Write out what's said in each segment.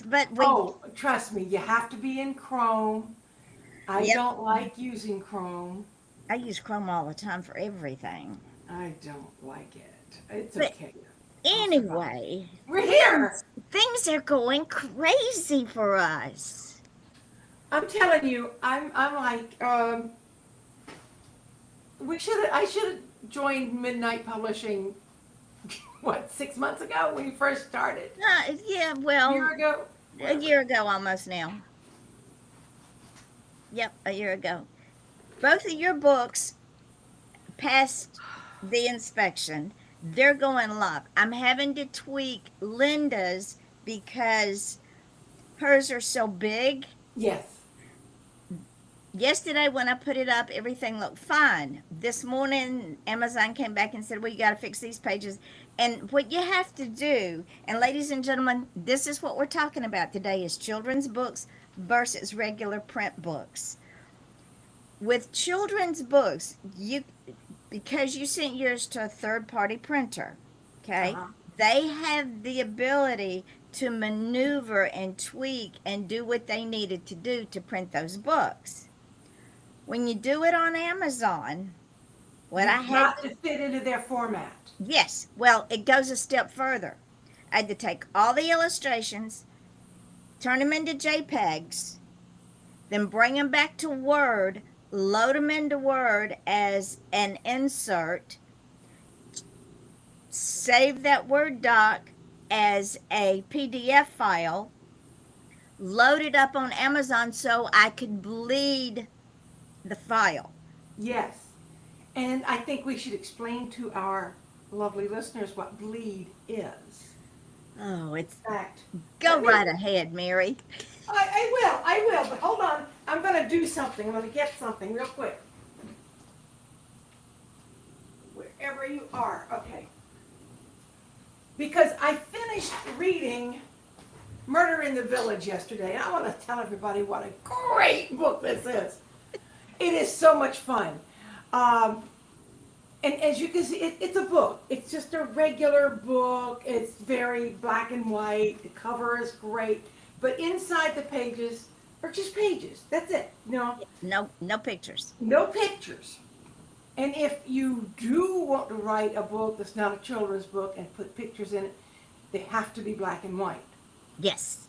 but we, Oh, trust me, you have to be in Chrome. I yep, don't like using Chrome. I use Chrome all the time for everything. I don't like it. It's But okay. I'll survive. anyway, We're here. things are going crazy for us. I'm telling you, I'm like, I should have joined Midnight Publishing, what, 6 months ago when you first started? Yeah, A well, year ago? a Whatever. year ago almost now. Yep, a year ago. Both of your books passed the inspection. They're going live. I'm having to tweak Linda's because hers are so big. Yes. Yesterday, when I put it up, everything looked fine. This morning, Amazon came back and said, well, you got to fix these pages. And what you have to do, and ladies and gentlemen, this is what we're talking about today, is children's books versus regular print books. With children's books, you because you sent yours to a third party printer, okay? Uh-huh. They have the ability to maneuver and tweak and do what they needed to do to print those books. When you do it on Amazon, what I You've had got to, to fit into their format. yes, well, it goes a step further. I had to take all the illustrations, turn them into JPEGs, then bring them back to Word, load them into Word as an insert, save that Word doc as a PDF file, load it up on Amazon so I could bleed the file. Yes. And I think we should explain to our lovely listeners what bleed is. Oh, it's In fact, go let me, right ahead, Mary. I will, but hold on. I'm going to do something. I'm going to get something real quick. Wherever you are. Okay. Because I finished reading Murder in the Village yesterday, and I want to tell everybody what a great book this is. It is so much fun. Um, and as you can see, it's a book. It's just a regular book. It's very black and white. The cover is great. But inside the pages are just pages. That's it. No, no pictures. No pictures. And if you do want to write a book that's not a children's book and put pictures in it, they have to be black and white. Yes.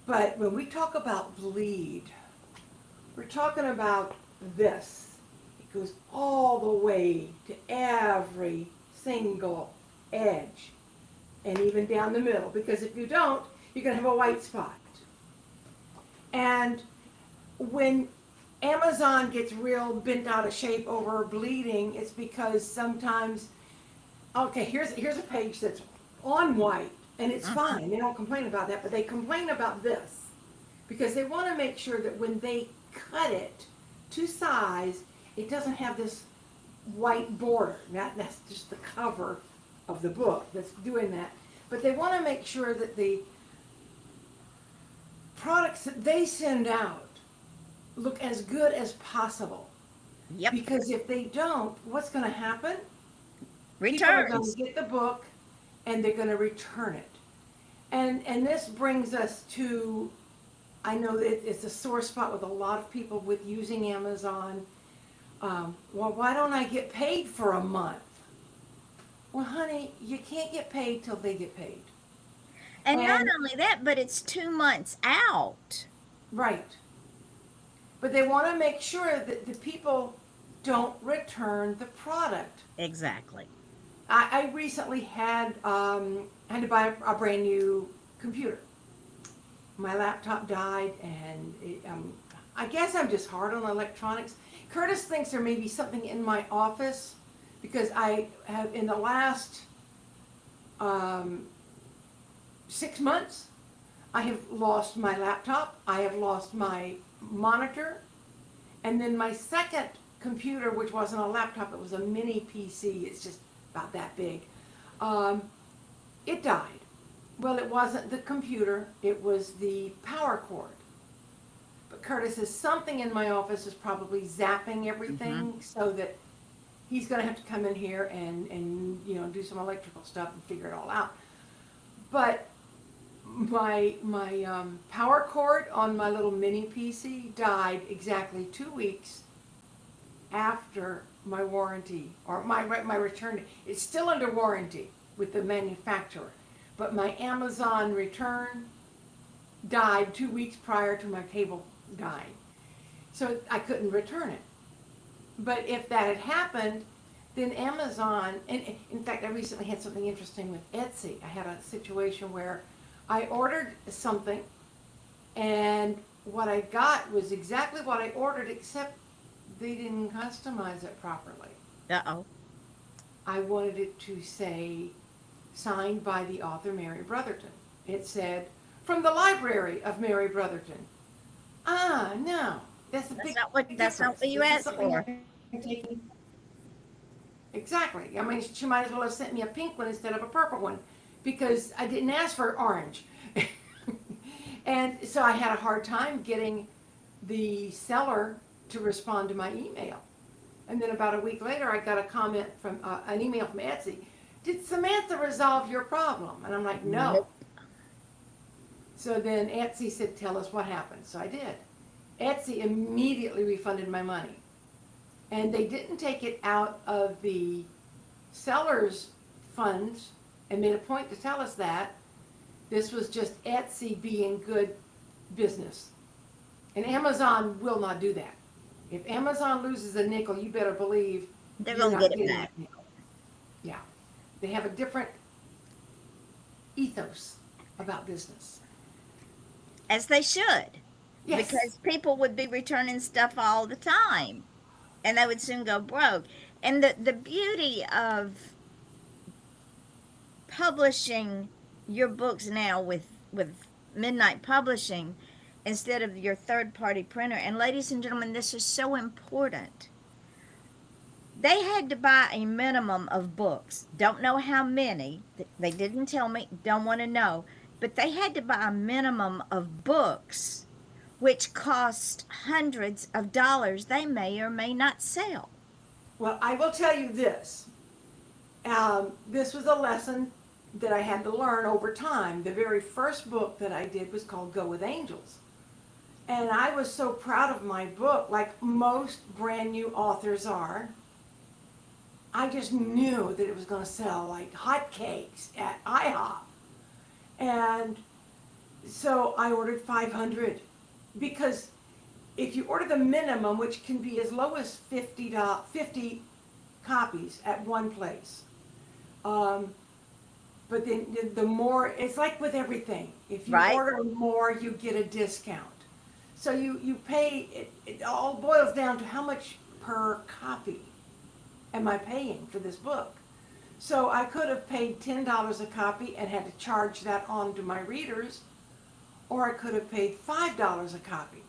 But when we talk about bleed, we're talking about this. It goes all the way to every single edge and even down the middle. Because if you don't, you're going to have a white spot. And when Amazon gets real bent out of shape over bleeding, it's because sometimes, okay, here's a page that's on white, and it's Mhm. fine. They don't complain about that, but they complain about this because they want to make sure that when they cut it to size, it doesn't have this white border. That's just the cover of the book that's doing that. But they want to make sure that the products that they send out look as good as possible. Yep. Because if they don't, what's going to happen? People are going Returns. to get the book and they're going to return it. And this brings us to, I know that it's a sore spot with a lot of people with using Amazon. Well, why don't I get paid for a month? Well, honey, you can't get paid till they get paid. And not And only that, but it's 2 months out. right, but they want to make sure that the people don't return the product. Exactly. I recently had to buy a brand new computer. My laptop died, and I guess I'm just hard on electronics. Curtis thinks there may be something in my office because I have in the last um, 6 months I have lost my laptop. I have lost my monitor, and then my second computer, which wasn't a laptop, it was a mini PC. It's just about that big. Um, it died. Well, it wasn't the computer, it was the power cord. But Curtis says something in my office is probably zapping Hmm. everything so that he's going to have to come in here and do some electrical stuff and figure it all out. But my power cord on my little mini PC died exactly 2 weeks after my warranty or my return. It's still under warranty with the manufacturer, but my Amazon return died 2 weeks prior to my cable dying, so I couldn't return it. But if that had happened, then Amazon, and in fact, I recently had something interesting with Etsy. I had a situation where I ordered something, and what I got was exactly what I ordered, except they didn't customize it properly. Uh-oh. I wanted it to say, signed by the author Mary Brotherton. It said, from the library of Mary Brotherton. Ah, no. That's That's not what you asked for. Exactly. I mean, she might as well have sent me a pink one instead of a purple one, because I didn't ask for orange. And so I had a hard time getting the seller to respond to my email. And then about a week later, I got a comment from an email from Etsy. Did Samantha resolve your problem? And I'm like, no. Nope. So then Etsy said, tell us what happened. So I did. Etsy immediately refunded my money. And they didn't take it out of the seller's funds and made a point to tell us that. This was just Etsy being good business. And Amazon will not do that. If Amazon loses a nickel, you better believe They're you're gonna not get it getting back. that nickel. Yeah. They have a different ethos about business. As they should. Yes. Because people would be returning stuff all the time. And they would soon go broke. And the beauty of publishing your books now with Midnight Publishing instead of your third party printer, and ladies and gentlemen, this is so important. They had to buy a minimum of books. Don't know how many. They didn't tell me. Don't want to know. But they had to buy a minimum of books, which cost hundreds of dollars they may or may not sell. Well, I will tell you this. This was a lesson that I had to learn over time. The very first book that I did was called Go With Angels. And I was so proud of my book, like most brand new authors are. I just knew that it was going to sell like hotcakes at IHOP. And so I ordered 500, because if you order the minimum, which can be as low as 50 copies at one place, but then the more, it's like with everything. If you Right. order more, you get a discount. So you pay, it all boils down to how much per copy am I paying for this book. So I could have paid $10 a copy and had to charge that on to my readers, or I could have paid $5 a copy.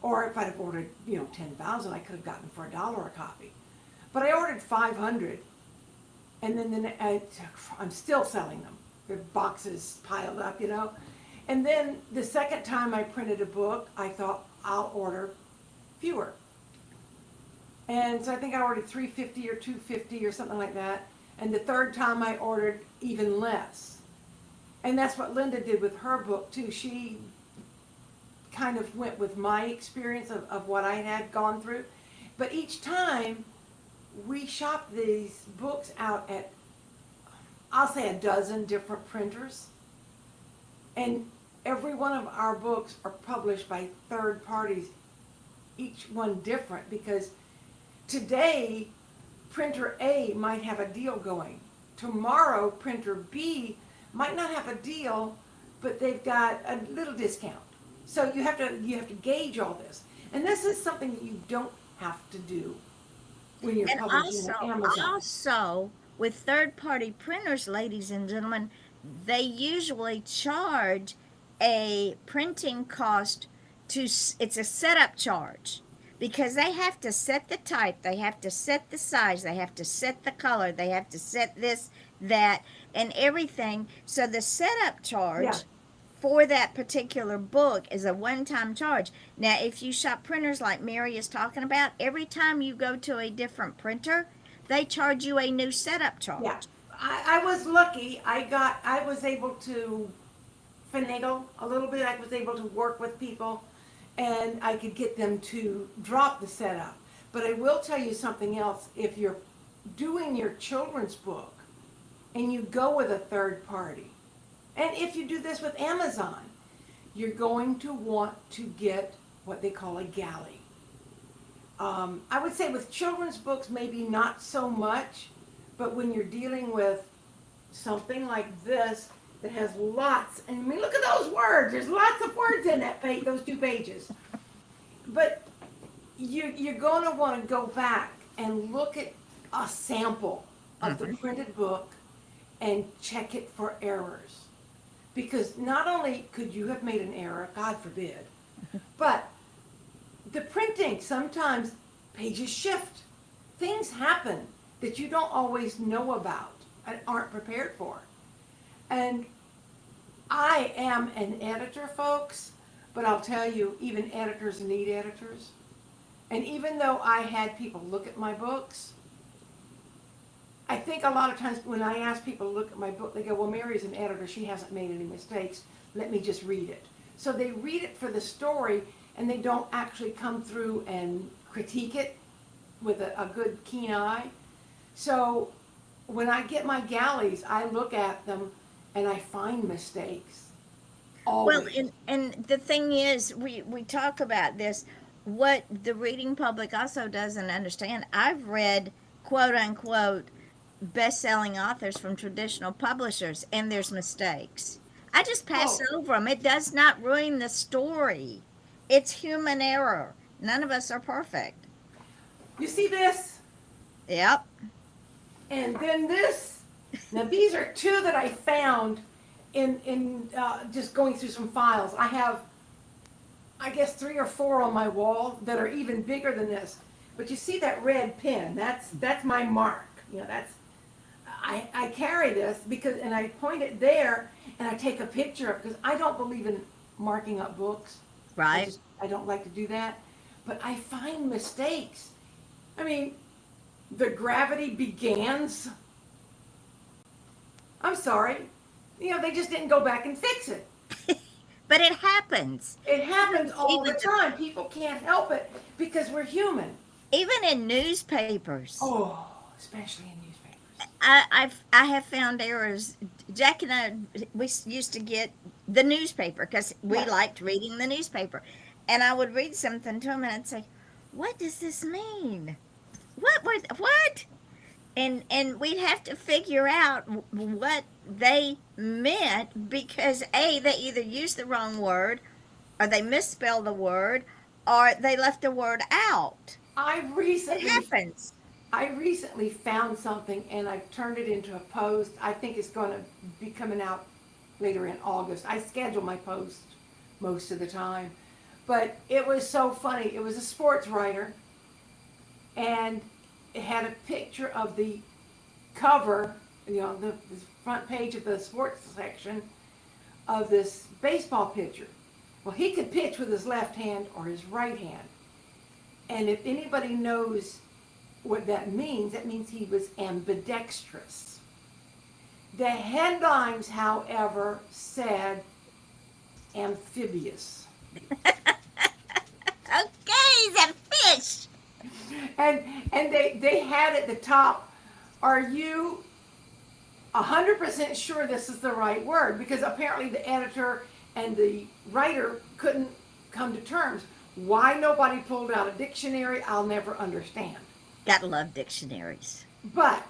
Or if I'd have ordered, 10,000, I could have gotten for $1 a copy. But I ordered 500, and then I'm still selling them. The boxes piled up, And then the second time I printed a book, I thought I'll order fewer. And so I think I ordered 350 or 250 or something like that. And the third time I ordered even less. And that's what Linda did with her book too. She kind of went with my experience of what I had gone through. But each time we shopped these books out at, I'll say, a dozen different printers. And every one of our books are published by third parties, each one different, because today printer A might have a deal going. Tomorrow printer B might not have a deal, but they've got a little discount. So you have to gauge all this. And this is something that you don't have to do when you're And publishing on Amazon. also with third party printers, ladies and gentlemen, they usually charge a printing cost it's a setup charge, because they have to set the type, they have to set the size, they have to set the color, they have to set this, that, and everything. So the setup charge Yeah. for that particular book is a one-time charge. Now, if you shop printers like Mary is talking about, every time you go to a different printer, they charge you a new setup charge. Yeah, I was lucky. I was able to finagle a little bit. I was able to work with people and I could get them to drop the setup. But I will tell you something else. If you're doing your children's book and you go with a third party, and if you do this with Amazon, you're going to want to get what they call a galley. I would say with children's books, maybe not so much, but when you're dealing with something like this that has lots, and I mean, look at those words. There's lots of words in that page, those 2 pages. But you're going to want to go back and look at a sample of the printed book and check it for errors. Because not only could you have made an error, God forbid, but the printing, sometimes pages shift. Things happen that you don't always know about and aren't prepared for. And I am an editor, folks, but I'll tell you, even editors need editors. And even though I had people look at my books, I think a lot of times when I ask people to look at my book, they go, well, Mary's an editor. She hasn't made any mistakes. Let me just read it. So they read it for the story, and they don't actually come through and critique it with a good, keen eye. So when I get my galleys, I look at them, and I find mistakes. Always. Well, and the thing is, we talk about this. What the reading public also doesn't understand, I've read quote unquote best-selling authors from traditional publishers, and there's mistakes. I just pass over them. It does not ruin the story. It's human error. None of us are perfect. You see this? Yep. And then this. Now these are 2 that I found in just going through some files. I have, I guess, 3 or 4 on my wall that are even bigger than this. But you see that red pen? That's my mark. You know, that's I carry this because, and I point it there, and I take a picture of, because I don't believe in marking up books. Right. I don't like to do that. But I find mistakes. I mean, the gravity begins. I'm sorry. You know, they just didn't go back and fix it. But it happens. It happens all the time. People can't help it because we're human. Even in newspapers. Oh, especially in newspapers. I have found errors. Jack and I, we used to get the newspaper because we liked reading the newspaper. And I would read something to him and I'd say, what does this mean? What? And we'd have to figure out what they meant because A, they either used the wrong word or they misspelled the word or they left a word out. It happens. I recently found something and I turned it into a post. I think it's going to be coming out later in August. I schedule my post most of the time. But it was so funny. It was a sports writer and it had a picture of the cover, you know, the front page of the sports section of this baseball pitcher. Well, he could pitch with his left hand or his right hand. And if anybody knows what that means he was ambidextrous. The headlines, however, said amphibious. Okay, he's a fish. And they had at the top, are you 100% sure this is the right word? Because apparently the editor and the writer couldn't come to terms. Why nobody pulled out a dictionary, I'll never understand. Gotta love dictionaries. But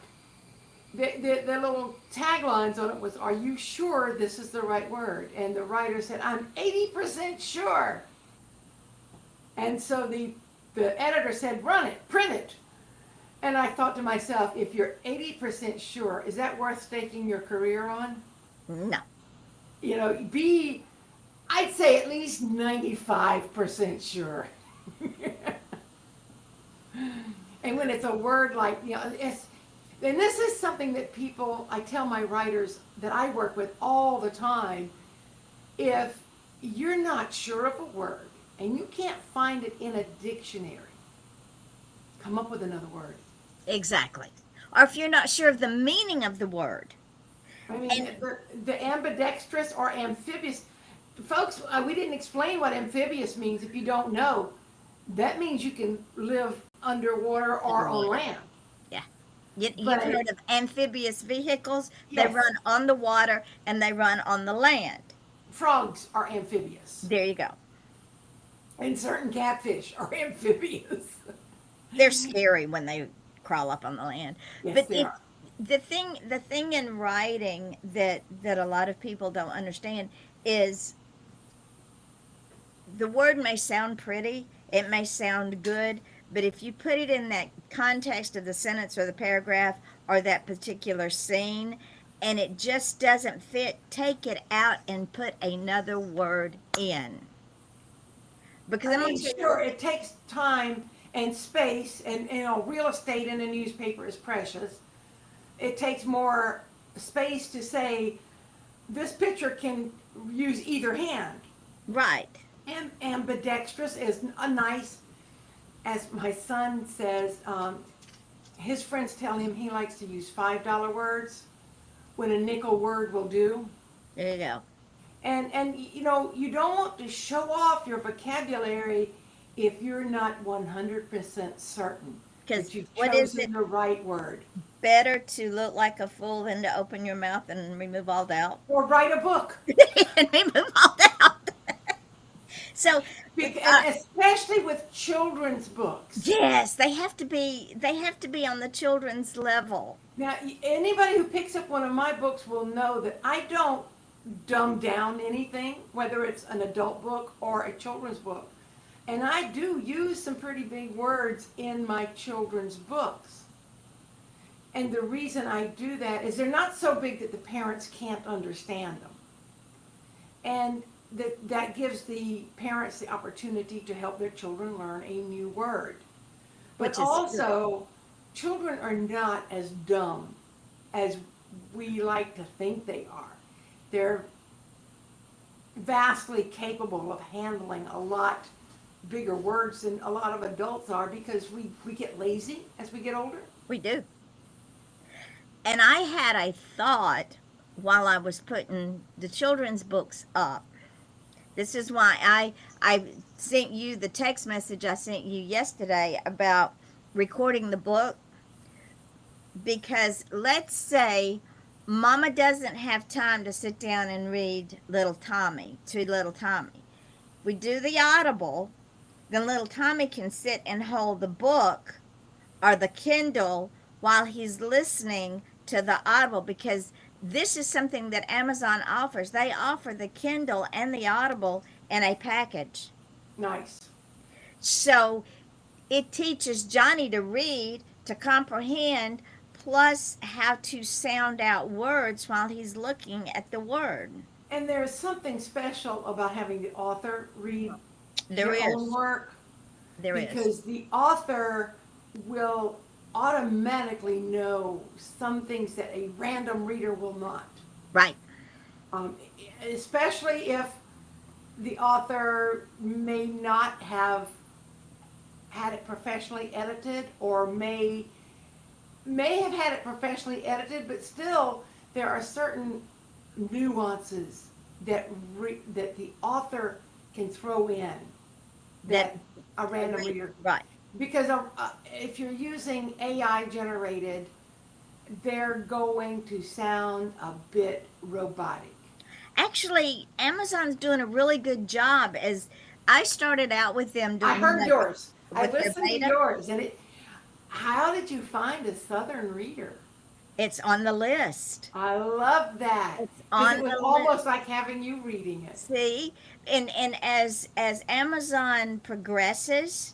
the little taglines on it was, are you sure this is the right word? And the writer said, I'm 80% sure. And so the editor said, run it, print it. And I thought to myself, if you're 80% sure, is that worth staking your career on? No. You know, I'd say at least 95% sure. And when it's a word like, you know, and this is something that I tell my writers that I work with all the time. If you're not sure of a word and you can't find it in a dictionary, come up with another word. Exactly. Or if you're not sure of the meaning of the word. I mean, And the ambidextrous or amphibious, folks, we didn't explain what amphibious means if you don't know. That means you can live underwater or on underwater. land. Yeah. You've But heard of amphibious vehicles. They yes, run on the water and they run on the land. frogs are amphibious, There you go. and certain catfish are amphibious. They're scary when they crawl up on the land. Yes, But they are. the thing in writing that a lot of people don't understand is the word may sound pretty, it may sound good, but if you put it in that context of the sentence or the paragraph or that particular scene and it just doesn't fit, take it out and put another word in. Because I I'm going mean, to tell you, sure, it takes time and space, and real estate in a newspaper is precious. It takes more space to say this picture can use either hand. right. And ambidextrous is a nice, as my son says, his friends tell him he likes to use $5 words when a nickel word will do. There you go. And you know, you don't want to show off your vocabulary if you're not 100% certain Because that you've what is chosen it the right word. better to look like a fool than to open your mouth and remove all doubt? Or write a book. And remove all doubt. So, And especially with children's books. yes, they have to be on the children's level. Now, anybody who picks up one of my books will know that I don't dumb down anything, whether it's an adult book or a children's book. And I do use some pretty big words in my children's books. And the reason I do that is they're not so big that the parents can't understand them. And that gives the parents the opportunity to help their children learn a new word. Which But is also, children are not as dumb as we like to think they are. They're vastly capable of handling a lot bigger words than a lot of adults are because we get lazy as we get older. We do. And I had a thought while I was putting the children's books up. This is why I sent you the text message I sent you yesterday about recording the book. Because let's say Mama doesn't have time to sit down and read Little Tommy to Little Tommy. We do the audible, then Little Tommy can sit and hold the book or the Kindle while he's listening to the audible, because this is something that Amazon offers. They offer the Kindle and the audible in a package. Nice. So it teaches Johnny to read, to comprehend, plus how to sound out words while he's looking at the word. And there's something special about having the author read There their is. own work There is. because the author will automatically know some things that a random reader will not. Right. Um, Especially if the author may not have had it professionally edited or may have had it professionally edited, but still there are certain nuances that that the author can throw in that a random reader, Right. because if you're using AI generated, they're going to sound a bit robotic. Actually, Amazon's doing a really good job. As I started out with them doing I heard yours. I with their listened to beta. yours, and how did you find a Southern reader? It's on the list. I love that. It's 'Cause on it was the almost like having you reading it. See, and as Amazon progresses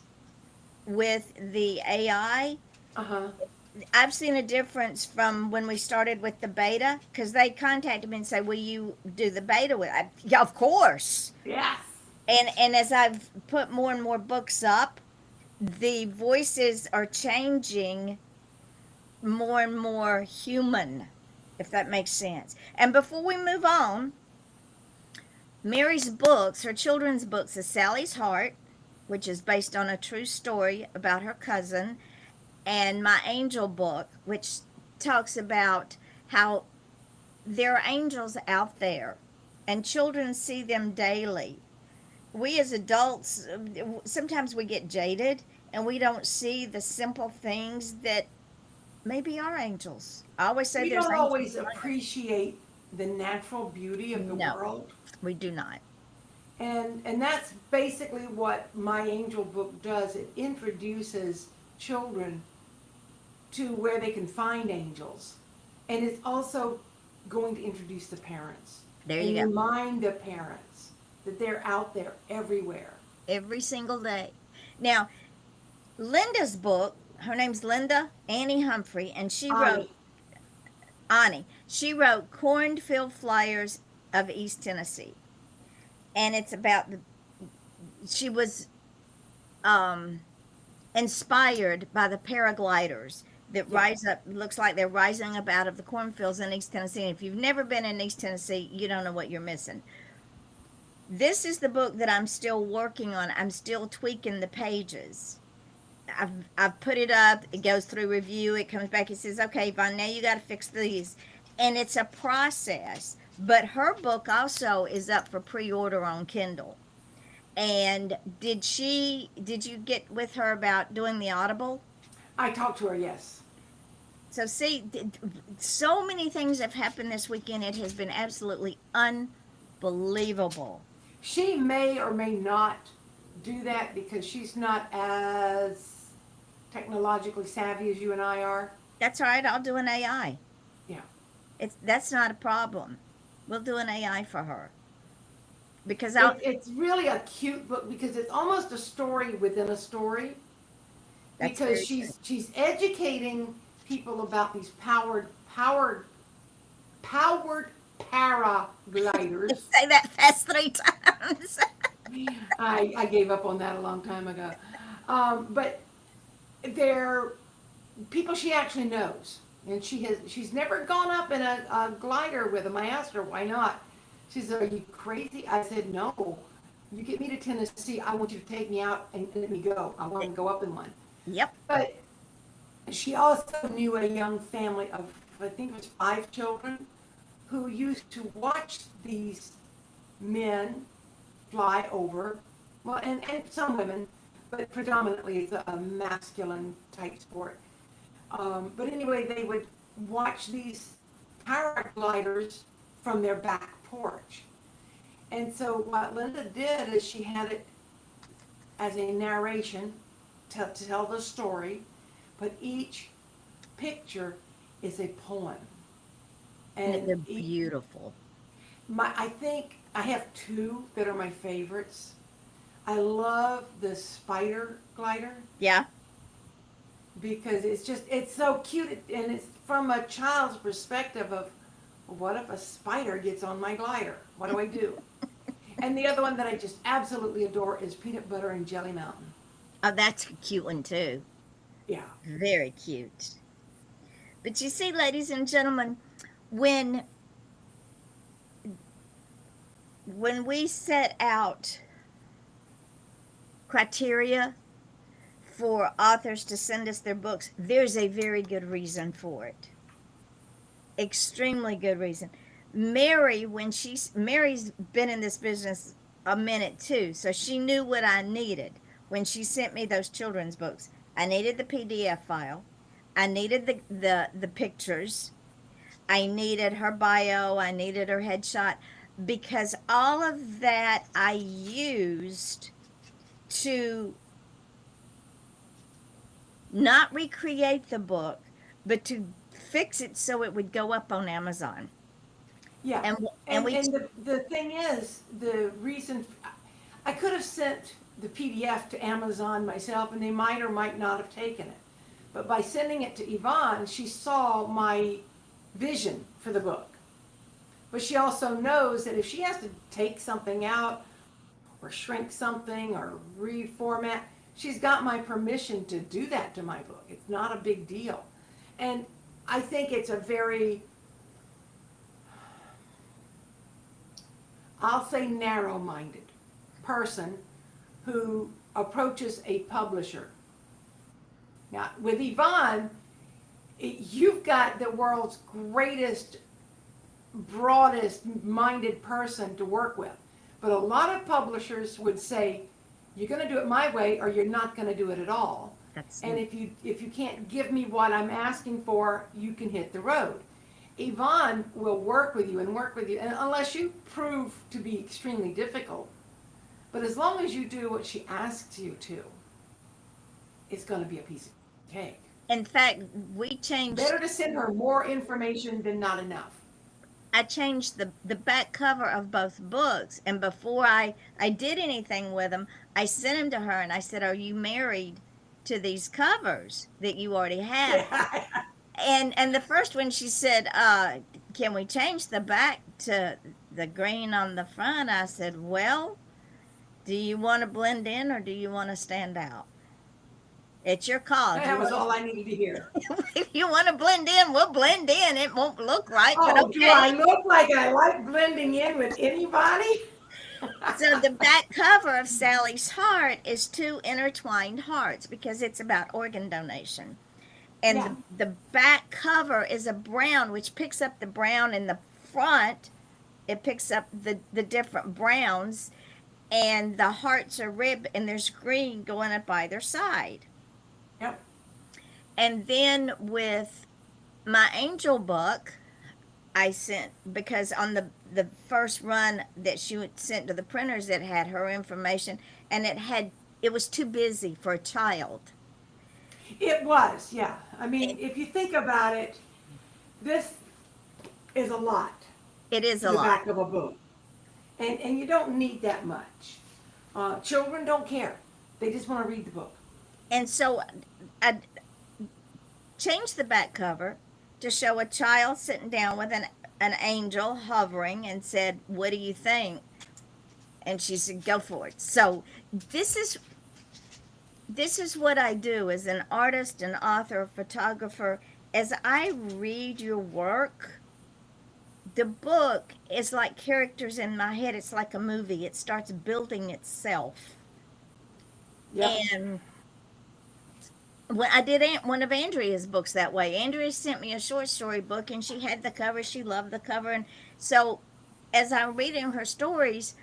with the AI, Uh-huh. I've seen a difference from when we started with the beta, because they contacted me and say, "Will you do the beta with?" Yeah, of course. Yes. And as I've put more and more books up, the voices are changing more and more human, if that makes sense. And before we move on, Mary's books, her children's books, is Sally's Heart, which is based on a true story about her cousin, and My Angel book, which talks about how there are angels out there, and children see them daily. We as adults, sometimes we get jaded and we don't see the simple things that maybe are angels. I always say We there's don't angels always among us. appreciate the natural beauty of the No, world. we do not. And that's basically what my angel book does. It introduces children to where they can find angels. And it's also going to introduce the parents There and you go. remind the parents that they're out there everywhere. Every single day. Now, Linda's book, her name's Linda Annie Humphrey, and she wrote, Ani, Ani, she wrote Cornfield Flyers of East Tennessee. And it's about she was um, inspired by the paragliders that yeah. rise up, looks like they're rising up out of the cornfields in East Tennessee. And if you've never been in East Tennessee, you don't know what you're missing. This is the book that I'm still working on. I'm still tweaking the pages. I've put it up. It goes through review. It comes back. It says, "Okay, Yvonne, now you got to fix these," and it's a process. But her book also is up for pre-order on Kindle. And did you get with her about doing the Audible? I talked to her, yes. So see, so many things have happened this weekend. It has been absolutely unbelievable. She may or may not do that because she's not as technologically savvy as you and I are. That's all right. I'll do an AI. Yeah. That's not a problem. We'll do an AI for her because I'll. It's really a cute book because it's almost a story within a story. That's Because very true. she's educating people about these powered paragliders. Say that fast 3 times. I gave up on that a long time ago. But they're people she actually knows, and she's never gone up in a glider with them. I asked her why not. She said, "Are you crazy?" I said, "No. You get me to Tennessee. I want you to take me out and let me go. I want to go up in one." Yep. But she also knew a young family of, I think it was 5 children, who used to watch these men fly over, well, and some women, but predominantly it's a masculine type sport. But anyway, they would watch these paragliders from their back porch. And so what Linda did is she had it as a narration to tell the story, but each picture is a poem. And they're And beautiful. I think I have 2 that are my favorites. I love the spider glider Yeah. because it's so cute and it's from a child's perspective of what if a spider gets on my glider? What do I do? And the other one that I just absolutely adore is Peanut Butter and Jelly Mountain. Oh, that's a cute one too. Yeah. Very cute. But you see, ladies and gentlemen, when when we set out criteria for authors to send us their books, there's a very good reason for it. Extremely good reason. Mary's been in this business a minute too, so she knew what I needed when she sent me those children's books. I needed the PDF file. I needed the pictures. I needed her bio. I needed her headshot because all of that I used to not recreate the book, but to fix it so it would go up on Amazon. Yeah. And And, we and the thing is, the reason I could have sent the PDF to Amazon myself and they might or might not have taken it. But by sending it to Yvonne, she saw my vision for the book. But she also knows that if she has to take something out or shrink something or reformat, she's got my permission to do that to my book. It's not a big deal. And I think it's a very, I'll say narrow-minded person who approaches a publisher. Now, with Yvonne, you've got the world's greatest broadest minded person to work with. But a lot of publishers would say, you're going to do it my way or you're not going to do it at all. That's And if you can't give me what I'm asking for, you can hit the road. Yvonne will work with you, and unless you prove to be extremely difficult. But as long as you do what she asks you to, it's going to be a piece of cake. in fact, we changed. Better to send her more information than not enough. I changed the back cover of both books, and before I did anything with them, I sent them to her and I said, "Are you married to these covers that you already have?" And the first one she said, "Can we change the back to the green on the front?" I said, "Well, do you want to blend in or do you want to stand out? It's your call. That was all I needed to hear. If you want to blend in, we'll blend in. It won't look right, but Oh, okay." do I look like I like blending in with anybody? So the back cover of Sally's Heart is two intertwined hearts because it's about organ donation. And Yeah. the back cover is a brown, which picks up the brown in the front. It picks up the different browns, and the hearts are red, and there's green going up either side. Yep. And then with my angel book, I sent, because on the first run that she sent to the printers, it had her information, and it was too busy for a child. It was, yeah. I mean, if you think about it, this is a lot. It is To a the lot. back of a book. And you don't need that much. Children don't care. They just want to read the book. And so I changed the back cover to show a child sitting down with an angel hovering and said, "What do you think?" And she said, "Go for it." So this is what I do as an artist, an author, a photographer. As I read your work, the book is like characters in my head. It's like a movie. It starts building itself. Yep. And when I did one of Andrea's books that way. Andrea sent me a short story book, and she had the cover. She loved the cover, and so as I'm reading her stories,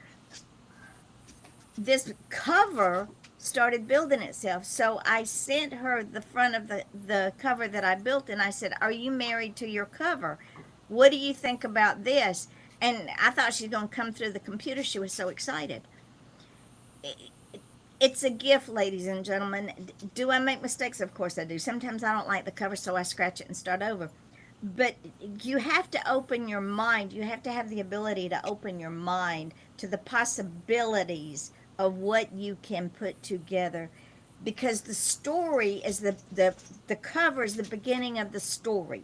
this cover started building itself. So I sent her the front of the cover that I built, and I said, "Are you married to your cover? What do you think about this?" And I thought she was going to come through the computer. She was so excited. It's a gift, ladies and gentlemen. Do I make mistakes? Of course I do. Sometimes I don't like the cover, so I scratch it and start over. But you have to open your mind. You have to have the ability to open your mind to the possibilities of what you can put together, because the story is the cover is the beginning of the story.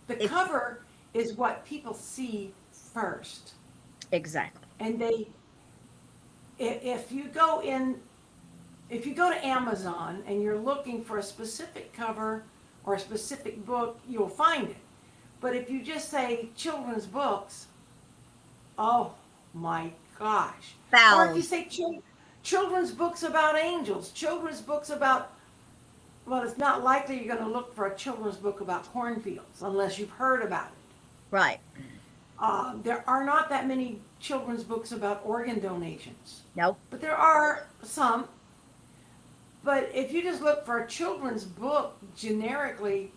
The If- cover is what people see first. Exactly. And if you go to Amazon and you're looking for a specific cover or a specific book, you'll find it. But if you just say children's books, oh my gosh. Or if you Thousands. say children's books about angels, children's books about, well, it's not likely you're going to look for a children's book about cornfields unless you've heard about it. Right. There are not that many children's books about organ donations, Nope. but there are some. But if you just look for a children's book generically,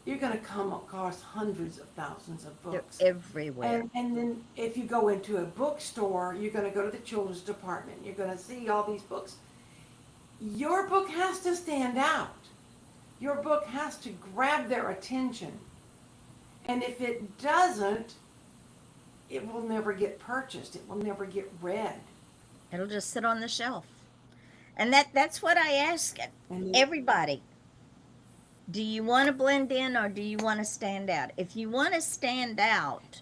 you're going to come across hundreds of thousands of They're books. everywhere. And then if you go into a bookstore, you're going to go to the children's department. You're going to see all these books. Your book has to stand out. Your book has to grab their attention. And if it doesn't, it will never get purchased. It will never get read. It'll just sit on the shelf. And that's what I ask And everybody. Do you want to blend in or do you want to stand out? If you want to stand out,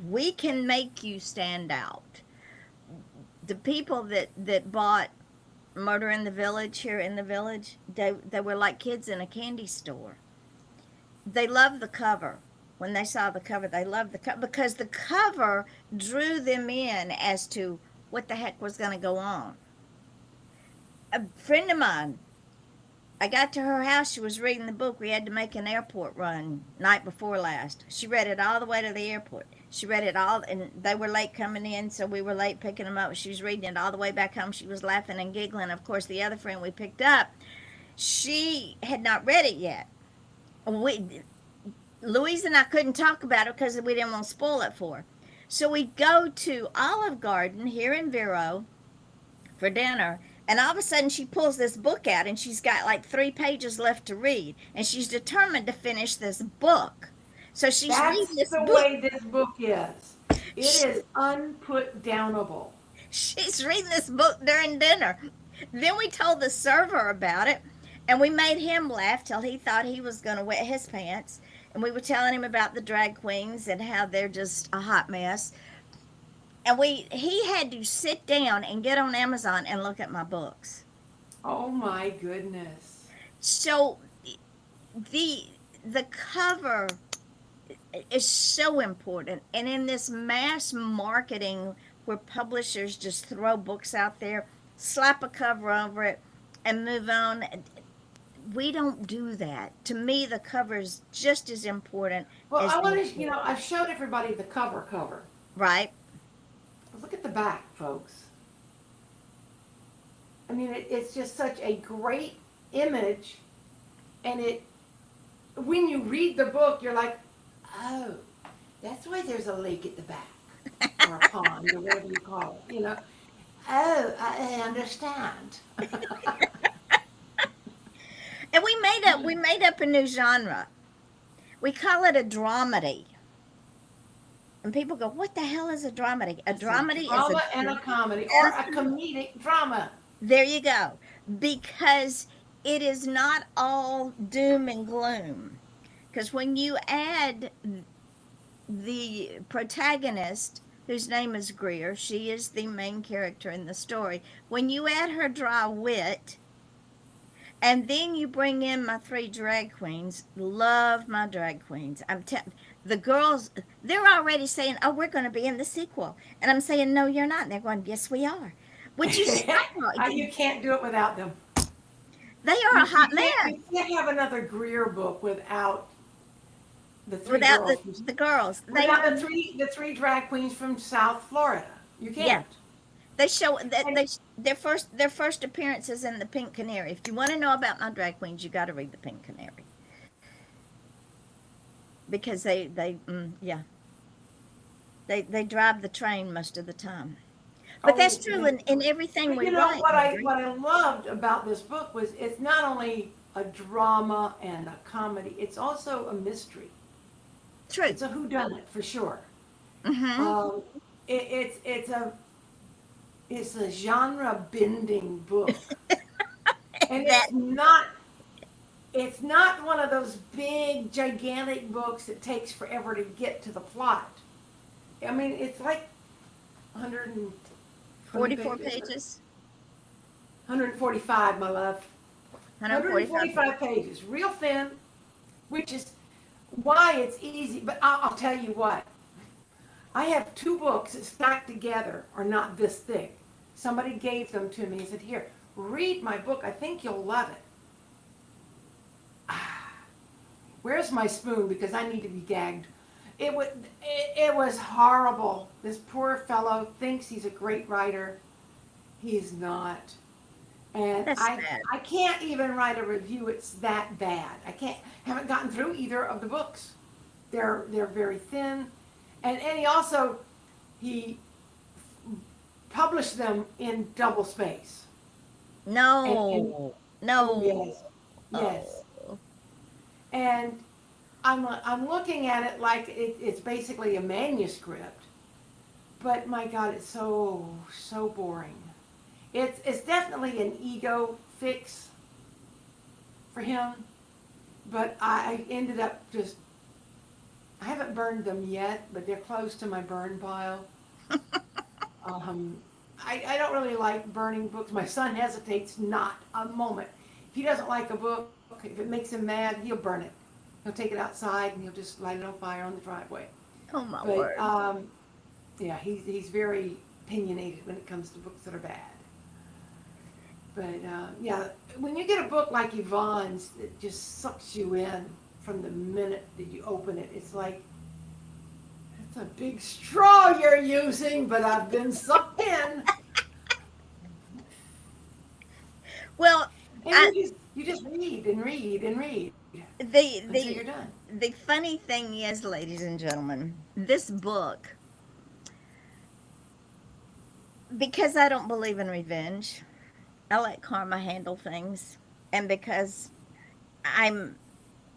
we can make you stand out. The people that bought Murder in the Village here in the village, they were like kids in a candy store. They loved the cover. When they saw the cover, they loved the cover because the cover drew them in as to what the heck was going to go on. A friend of mine I got to her house. She was reading the book. We had to make an airport run night before last. She read it all the way to the airport. She read it all, and they were late coming in, so we were late picking them up. She was reading it all the way back home. She was laughing and giggling. Of course, the other friend we picked up, she had not read it yet. We, Louise and I couldn't talk about it because we didn't want to spoil it for her. So we go to Olive Garden here in Vero for dinner, and all of a sudden she pulls this book out and she's got like 3 pages left to read, and she's determined to finish this book. So she's reading That's this the book. way this book is. It is unputdownable. She's reading this book during dinner. Then we told the server about it, and we made him laugh till he thought he was going to wet his pants. And we were telling him about the drag queens and how they're just a hot mess. And he had to sit down and get on Amazon and look at my books. Oh my goodness. So the the cover is so important. And in this mass marketing where publishers just throw books out there, slap a cover over it, and move on, we don't do that. To me, the cover is just as important Well, as I the want to, I've showed everybody the cover. right. But look at the back, folks. I mean, it's just such a great image, and when you read the book, you're like, oh, that's why there's a lake at the back, or a pond, or whatever you call it, Oh, I understand. And we made up a new genre. We call it a dramedy. And people go, "What the hell is a dramedy?" A It's a dramedy is drama and a comedy, or a comedic drama. there you go. Because it is not all doom and gloom. Because when you add the protagonist, whose name is Greer, she is the main character in the story. When you add her dry wit, and then you bring in my 3 drag queens, love my drag queens. The girls, they're already saying, "Oh, we're going to be in the sequel," and I'm saying, "No, you're not." And they're going, "Yes, we are." Would you stop? You can't do it without them. They are a hot mess You can't have another Greer book without the three without girls. the girls. Without the three drag queens from South Florida. You Yeah, can't. they show that And their first appearances in the Pink Canary. If you want to know about my drag queens, you got to read the Pink Canary because yeah, they drive the train most of the time. But that's true in everything but we you know write, what Marjorie. what I loved about this book was it's not only a drama and a comedy, it's also a mystery. True. It's a whodunit for sure. Mm-hmm. Um, it's a genre bending book, and That it's not one of those big gigantic books that takes forever to get to the plot. I mean, it's like 120 44 pages. pages, 145, my love. 145. 145 pages, real thin, which is why it's easy. But I'll tell you what, I have 2 books that stacked together are not this thick. Somebody gave them to me and said, "Here, read my book. I think you'll love it." Where's my spoon? Because I need to be gagged. It was horrible. This poor fellow thinks he's a great writer. He's not. And That's I sad. I can't even write a review. It's that bad. Haven't gotten through either of the books. They're very thin. And he published them in double space. No, no. Yes. Yes. Oh. And I'm looking at it like it's basically a manuscript, but my God, it's so boring. It's definitely an ego fix for him, but I ended up I haven't burned them yet, but they're close to my burn pile. I don't really like burning books. My son hesitates not a moment. If he doesn't like a book, if it makes him mad, he'll burn it. He'll take it outside and he'll just light it on fire on the driveway. Oh my But word. yeah, he's very opinionated when it comes to books that are bad. But yeah, when you get a book like Yvonne's, it just sucks you in from the minute that you open it. It's like, it's a big straw you're using, but I've been sucked in. Well, And I, you just read and read and read the until you're the done. the funny thing is, ladies and gentlemen, this book, because I don't believe in revenge, I let karma handle things, and because I'm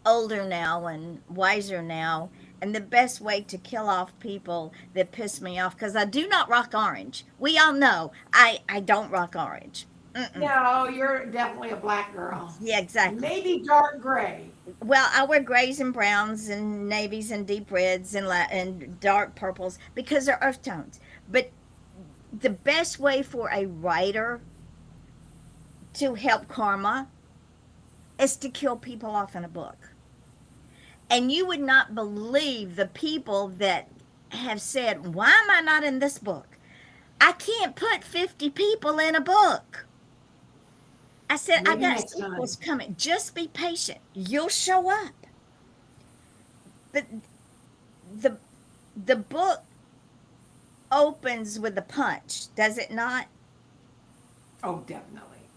older now and wiser now, and the best way to kill off people that piss me off, because I do not rock orange. We all know I don't rock orange. Mm-mm. No, you're definitely a black girl. Yeah, exactly. Maybe dark gray. Well, I wear grays and browns and navies and deep reds and and dark purples because they're earth tones. But the best way for a writer to help karma is to kill people off in a book. And you would not believe the people that have said, "Why am I not in this book? I can't put 50 people in a book." I said, "I Maybe got next time. sequels coming. Just be patient. You'll show up." But the the book opens with a punch, does it not? Oh, definitely.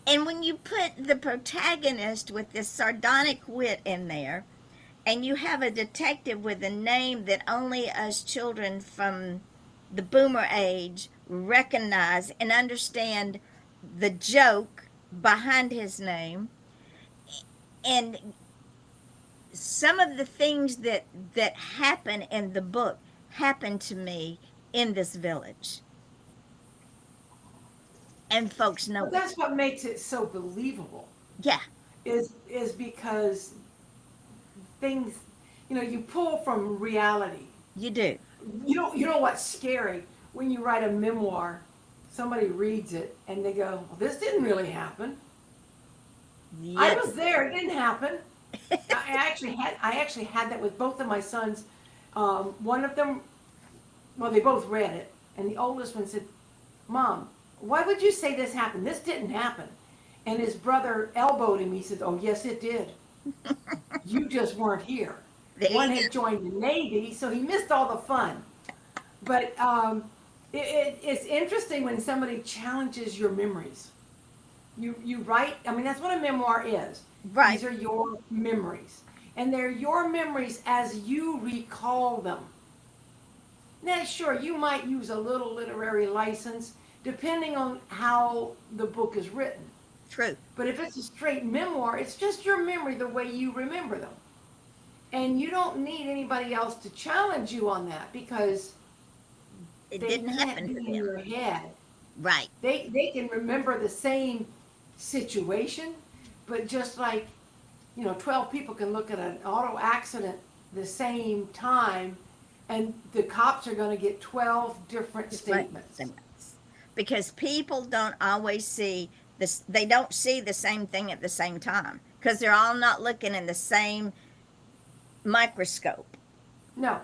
And when you put the protagonist with this sardonic wit in there, and you have a detective with a name that only us children from the boomer age recognize and understand the joke behind his name, and some of the things that happen in the book happen to me in this village, and folks know But it. that's what makes it so believable. Yeah, Is because things, you pull from reality. you do. You know what's scary when you write a memoir, somebody reads it and they go, well, this didn't really happen. I Yep. was there, it didn't happen. I actually had that with both of my sons. One of them, well, they both read it, and the oldest one said, Mom, why would you say this happened? This didn't happen. And his brother elbowed him. He said, oh, yes, it did. You just weren't here. There One you had joined the Navy, so he missed all the fun. But it's interesting when somebody challenges your memories. You write, I mean, that's what a memoir is. go. Right. These are your memories. And they're your memories as you recall them. Now, sure, you might use a little literary license depending on how the book is written. True. But if it's a straight memoir, it's just your memory the way you remember them. And you don't need anybody else to challenge you on that because It they didn't can't happen be to in them. your head. Right. They can remember the same situation, but just like 12 people can look at an auto accident the same time, and the cops are going to get 12 different statements. Because people don't always see this, they don't see the same thing at the same time because they're all not looking in the same microscope. No,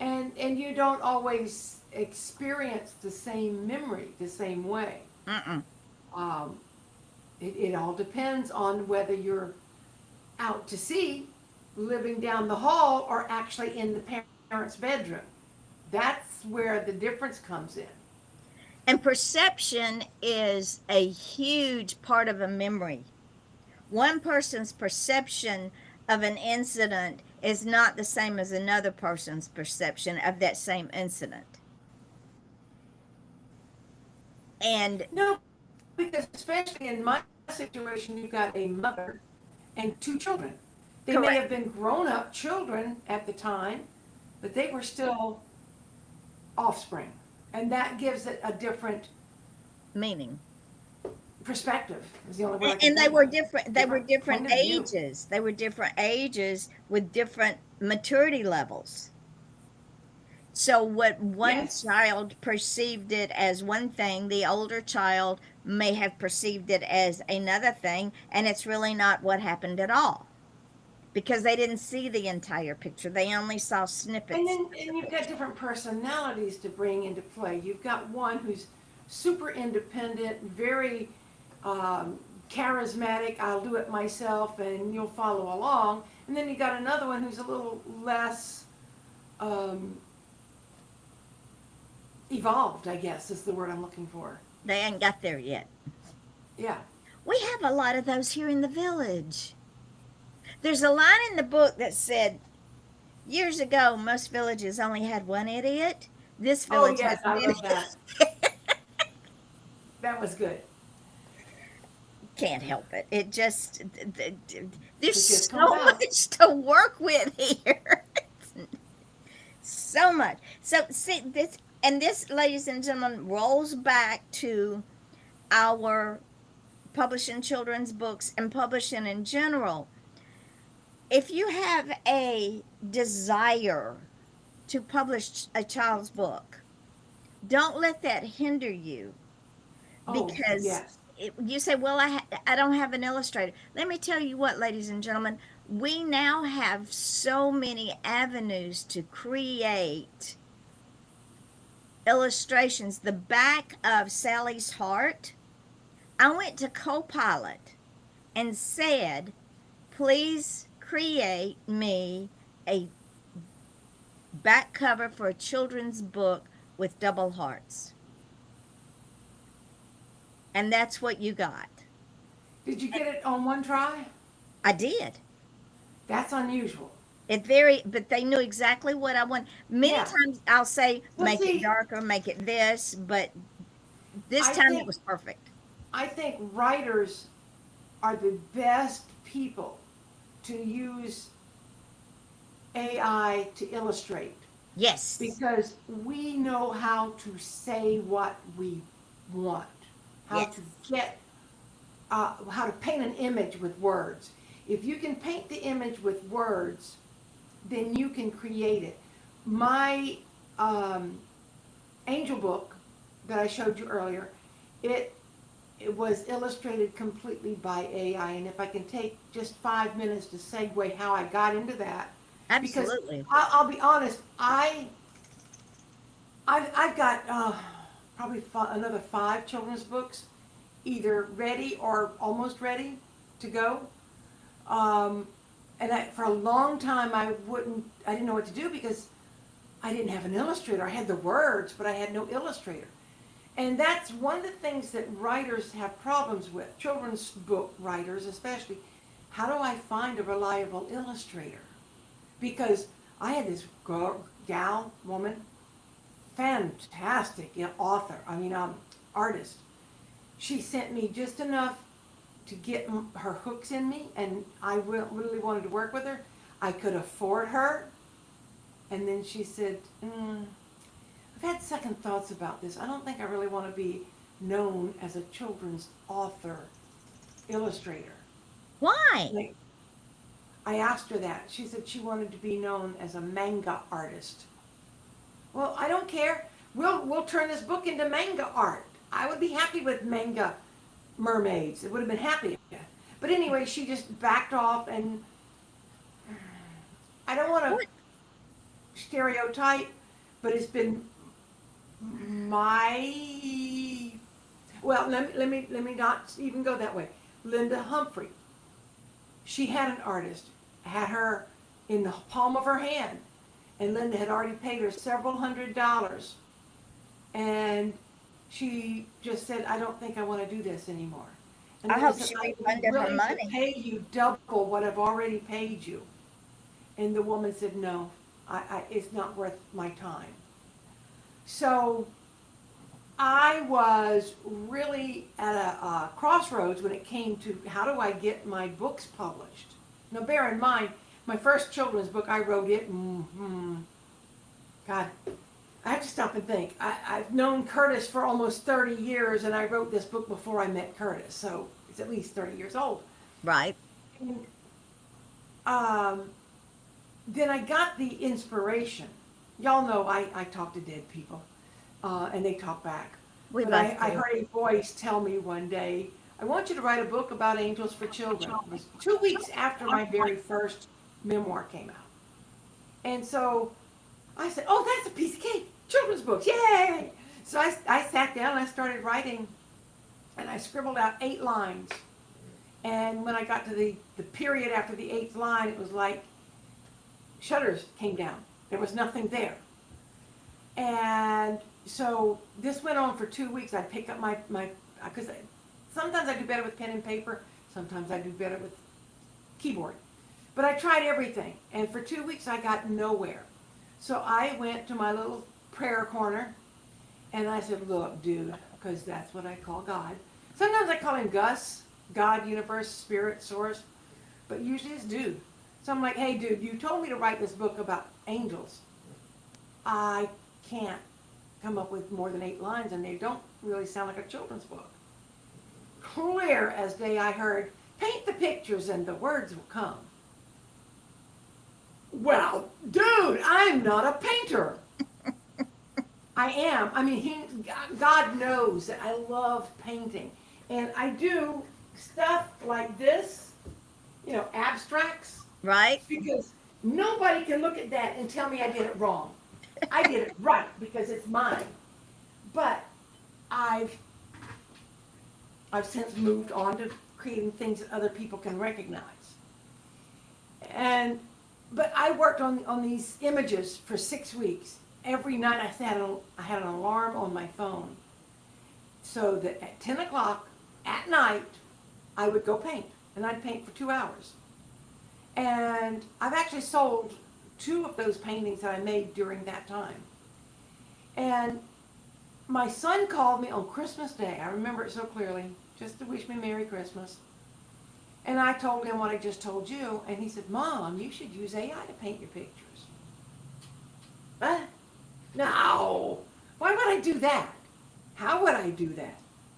and you don't always experience the same memory the same way. Mm-mm. Um, it all depends on whether you're out to sea, living down the hall, or actually in the parents' bedroom. That's where the difference comes in. And perception is a huge part of a memory. One person's perception of an incident is not the same as another person's perception of that same incident. And No, because especially in my situation, you've got a mother and two children. They may correct. have been grown-up children at the time, but they were still offspring. And that gives it a different Meaning. perspective, is the only word I can And they think were of. different, they were different point of view. ages. They were different ages with different maturity levels. So what one Yes. child perceived it as one thing, the older child may have perceived it as another thing, and it's really not what happened at all. Because they didn't see the entire picture. They only saw And snippets then of the and you've got picture. different personalities to bring into play. You've got one who's super independent, very charismatic. I'll do it myself, and you'll follow along. And then you got another one who's a little less evolved, I guess is the word I'm looking for. They ain't got there yet. Yeah. We have a lot of those here in the village. There's a line in the book that said, years ago, most villages only had one idiot. This Oh village yes, has I an love idiot. that. That was good. Can't help it. It just, there's It just so comes out. much to work with here. So much. So, see, this, ladies and gentlemen, rolls back to our publishing children's books and publishing in general. If you have a desire to publish a child's book, don't let that hinder you, Oh because yes. you say, well, I don't have an illustrator. Let me tell you what, ladies and gentlemen, we now have so many avenues to create illustrations. The back of Sally's Heart, I went to Copilot and said, please create me a back cover for a children's book with double hearts. And that's what you got. Did you get it on one try? I did. That's unusual. But they knew exactly what I want. Many Yeah. times I'll say, Well, make see, it darker, make it this, but this I time it think was perfect. I think writers are the best people to use AI to illustrate Yes. because we know how to say what we want, how Yes. to get, how to paint an image with words. If you can paint the image with words, then you can create it. My angel book that I showed you earlier, it was illustrated completely by AI. And if I can take just 5 minutes to segue how I got into that, because Absolutely. I'll be honest, I've got probably another 5 children's books, either ready or almost ready to go. And for a long time, I didn't know what to do because I didn't have an illustrator. I had the words, but I had no illustrator. And that's one of the things that writers have problems with, children's book writers especially. How do I find a reliable illustrator? Because I had this woman, fantastic author, artist. She sent me just enough to get her hooks in me, and I really wanted to work with her. I could afford her. And then she said, I've had second thoughts about this. I don't think I really want to be known as a children's author, illustrator. Why? Like, I asked her that. She said she wanted to be known as a manga artist. Well, I don't care. We'll turn this book into manga art. I would be happy with manga mermaids. It would have been happy. But anyway, she just backed off, and I don't want to stereotype, but it's been let me not even go that way. Linda Humphrey. She had an artist, had her in the palm of her hand, and Linda had already paid her several $100s, and she just said, I don't think I want to do this anymore. And I Linda hope said, she I would refunded be her willing money. to pay you double what I've already paid you. And the woman said, no, it's not worth my time. So I was really at a crossroads when it came to how do I get my books published. Now bear in mind, my first children's book, I wrote it, God, I have to stop and think. I've known Curtis for almost 30 years, and I wrote this book before I met Curtis, so it's at least 30 years old. Right. And, then I got the inspiration. Y'all know I talk to dead people, and they talk back. We But both I do. heard a voice tell me one day, I want you to write a book about angels for children. It was 2 weeks after my very first memoir came out. And so I said, oh, that's a piece of cake. Children's books, yay! So I sat down and I started writing, and I scribbled out 8 lines. And when I got to the period after the 8th line, it was like shutters came down. There was nothing there. And so this went on for 2 weeks. I'd pick up because sometimes I do better with pen and paper, sometimes I do better with keyboard. But I tried everything, and for 2 weeks I got nowhere. So I went to my little prayer corner, and I said, look, dude, because that's what I call God. Sometimes I call him Gus, God, universe, spirit, source, but usually it's dude. So I'm like, hey, dude, you told me to write this book about angels. I can't come up with more than 8 lines, and they don't really sound like a children's book. Clear as day I heard, paint the pictures and the words will come. Well, dude, I'm not a painter. I am. I mean, God knows that I love painting. And I do stuff like this, abstracts. Right? Because nobody can look at that and tell me I did it wrong. I did it right because it's mine. But I've since moved on to creating things that other people can recognize. But I worked on these images for 6 weeks. Every night I had an alarm on my phone so that at 10 o'clock at night I would go paint, and I'd paint for 2 hours. And I've actually sold 2 of those paintings that I made during that time. And my son called me on Christmas Day. I remember it so clearly, just to wish me Merry Christmas. And I told him what I just told you, and he said, Mom, you should use AI to paint your pictures. What? No. Why would I do that? How would I do that?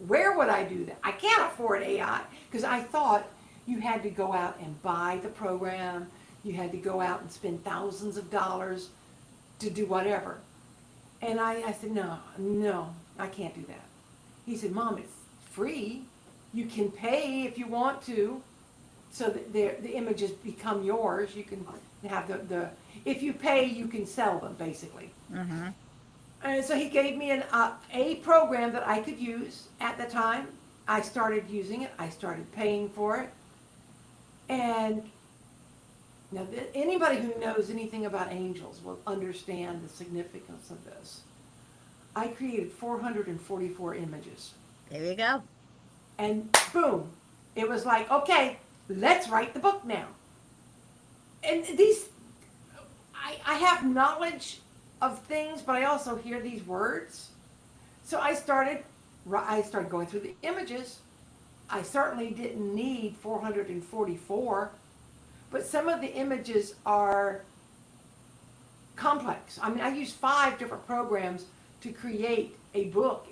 Where would I do that? I can't afford AI, because I thought you had to go out and buy the program. You had to go out and spend thousands of dollars to do whatever. And I said, no, I can't do that. He said, Mom, it's free. You can pay if you want to, so that the images become yours. You can have if you pay, you can sell them, basically. Mm-hmm. And so he gave me a program that I could use at the time. I started using it. I started paying for it. And now anybody who knows anything about angels will understand the significance of this. I created 444 images. There you go. And boom, it was like, okay, let's write the book now. And I have knowledge of things, but I also hear these words. So I started going through the images. I certainly didn't need 444, but some of the images are complex. I mean, I use 5 different programs to create a book.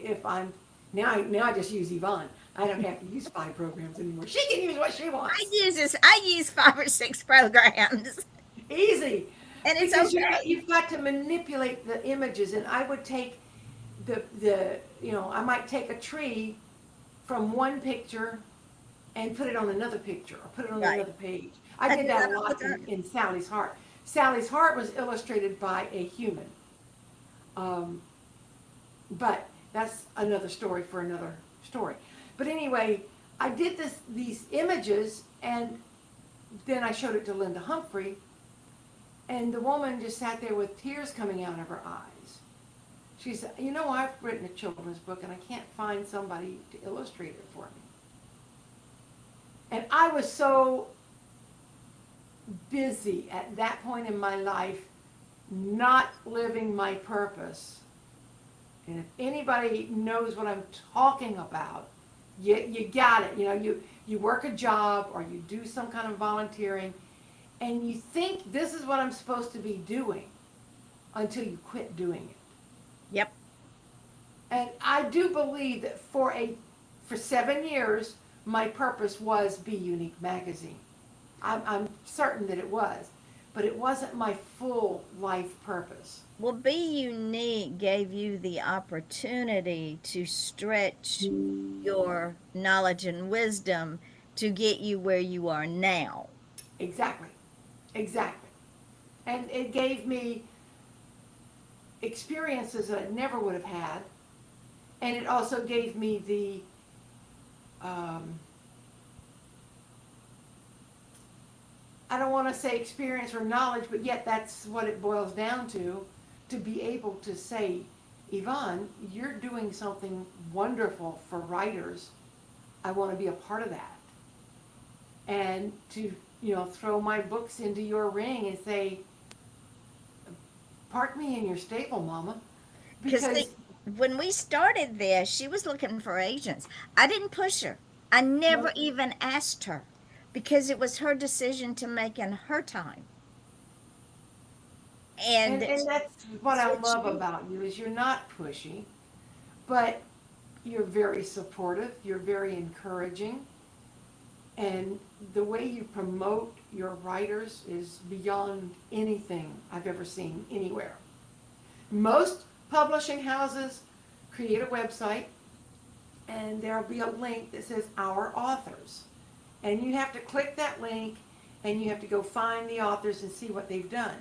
Now I just use Yvonne. I don't have to use 5 programs anymore. She can use what she wants. I use 5 or 6 programs. Easy. And it's because okay. you've got to manipulate the images, and I would take I might take a tree from one picture and put it on another picture, or put it on another page. I did that a lot in Sally's Heart. Sally's Heart was illustrated by a human. But that's another story for another story. But anyway, I did these images, and then I showed it to Linda Humphrey, and the woman just sat there with tears coming out of her eyes. She said, I've written a children's book, and I can't find somebody to illustrate it for me. And I was so busy at that point in my life, not living my purpose. And if anybody knows what I'm talking about, you got it. You work a job, or you do some kind of volunteering, and you think this is what I'm supposed to be doing until you quit doing it. Yep. And I do believe that for 7 years, my purpose was Be Unique Magazine. I'm certain that it was, but it wasn't my full life purpose. Well, Be Unique gave you the opportunity to stretch your knowledge and wisdom to get you where you are now. Exactly. And it gave me experiences that I never would have had And it also gave me the, I don't want to say experience or knowledge, but yet that's what it boils down to be able to say, Yvonne, you're doing something wonderful for writers. I want to be a part of that. And to, throw my books into your ring and say, park me in your stable, Mama. Because when we started this, she was looking for agents. I didn't push her. I never Nope. even asked her because it was her decision to make in her time. And, And and that's what I what love you- about you is you're not pushy, but you're very supportive, you're very encouraging, and the way you promote your writers is beyond anything I've ever seen anywhere. Most publishing houses create a website and there'll be a link that says our authors. And you have to click that link and you have to go find the authors and see what they've done.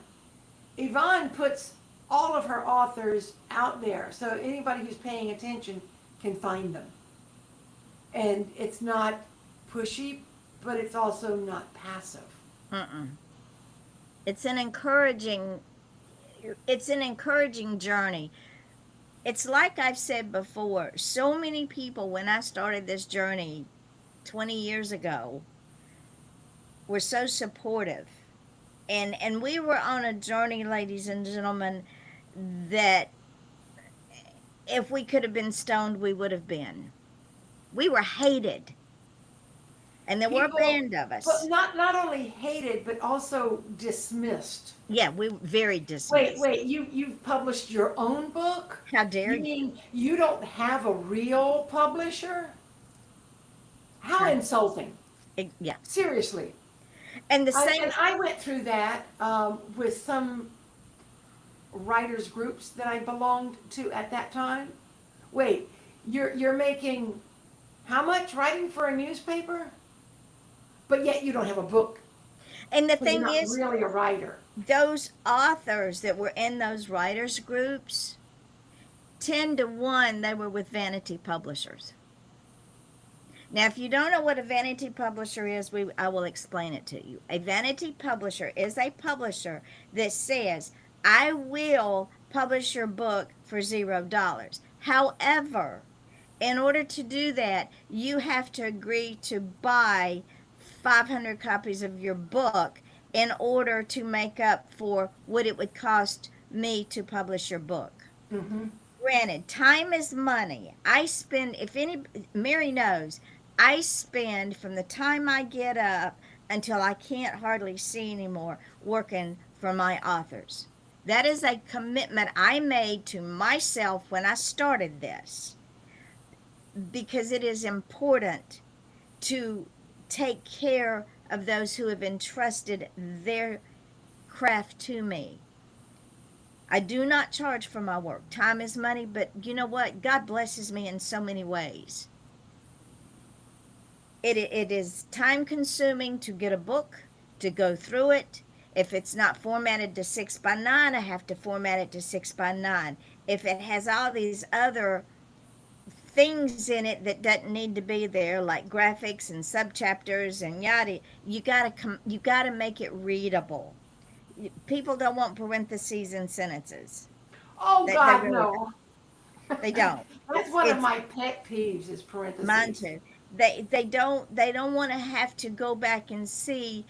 Yvonne puts all of her authors out there so anybody who's paying attention can find them. And it's not pushy, but it's also not passive. Mm-mm. It's an encouraging journey. It's like I've said before, so many people when I started this journey 20 years ago were so supportive. And we were on a journey, ladies and gentlemen, that if we could have been stoned, we would have been. We were hated. And there were a People, band of but us. not only hated, but also dismissed. Yeah, we were very Wait, dismissed. you've published your own book? How dare You you? mean you don't have a real publisher? How How- insulting. Yeah. Seriously. And the same, And I went through that with some writers groups that I belonged to at that time. Wait, you're making how much writing for a newspaper? But yet you don't have a book. and the So you're thing not is, really a writer. those authors that were in those writers groups, 10 to 1, they were with vanity publishers. Now, if you don't know what a vanity publisher is, I will explain it to you. A vanity publisher is a publisher that says, I will publish your book for $0. However, in order to do that, you have to agree to buy 500 copies of your book in order to make up for what it would cost me to publish your book. Mm-hmm. Granted, time is money. I spend, Mary knows, I spend from the time I get up until I can't hardly see anymore working for my authors. That is a commitment I made to myself when I started this because it is important to take care of those who have entrusted their craft to me. I do not charge for my work. Time is money, but you know what? God blesses me in so many ways. It is time consuming to get a book, to go through it. If it's not formatted to 6x9, I have to format it to 6x9. If it has all these other things in it that doesn't need to be there, like graphics and subchapters and yada, you gotta make it readable. People don't want parentheses and sentences. Oh They God, really no. They don't. That's one of It's- my pet peeves is parentheses. Mine too. They don't want to have to go back and see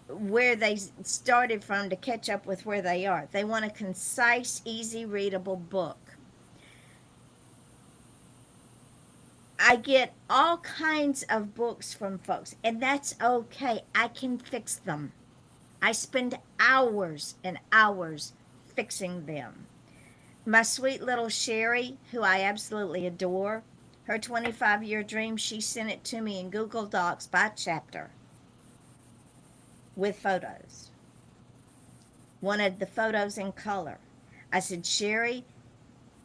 where they started from to catch up with where they are. They want a concise, easy readable book. I get all kinds of books from folks, and that's okay. I can fix them. I spend hours and hours fixing them. My sweet little Sherry, who I absolutely adore, her 25-year dream, she sent it to me in Google Docs by chapter with photos. Wanted the photos in color. I said, Sherry,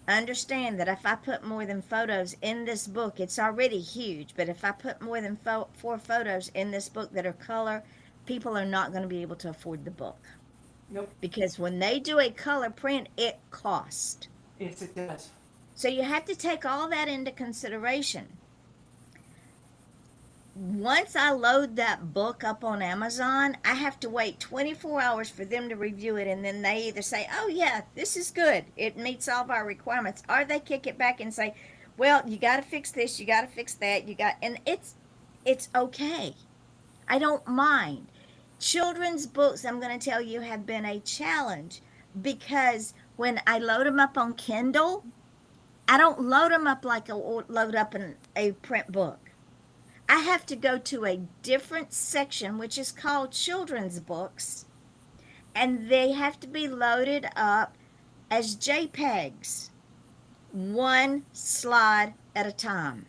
understand that if I put more than photos in this book, it's already huge, but if I put more than 4 photos in this book that are color, people are not going to be able to afford the book. Nope. Because when they do a color print, it costs. Yes, it does. So you have to take all that into consideration. Once I load that book up on Amazon, I have to wait 24 hours for them to review it, and then they either say, "Oh yeah, this is good. It meets all of our requirements," or they kick it back and say, "Well, you got to fix this, you got to fix that, you got," and it's okay. I don't mind. Children's books, I'm going to tell you, have been a challenge because when I load them up on Kindle, I don't load them up like I load up a print book. I have to go to a different section, which is called children's books, and they have to be loaded up as JPEGs, one slide at a time.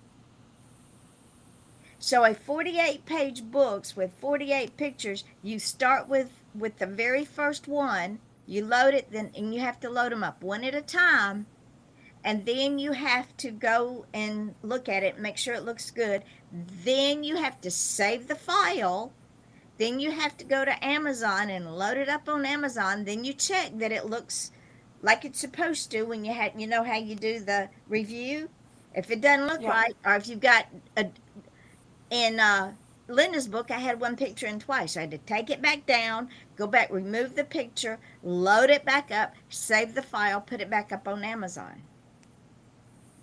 So a 48-page books with 48 pictures, you start with the very first one, you load it, then and you have to load them up one at a time, and then you have to go and look at it, make sure it looks good. Then you have to save the file. Then you have to go to Amazon and load it up on Amazon. Then you check that it looks like it's supposed to when you know how you do the review. If it doesn't look Yeah. right, or if you've got in Linda's book, I had one picture in twice. I had to take it back down, go back, remove the picture, load it back up, save the file, put it back up on Amazon.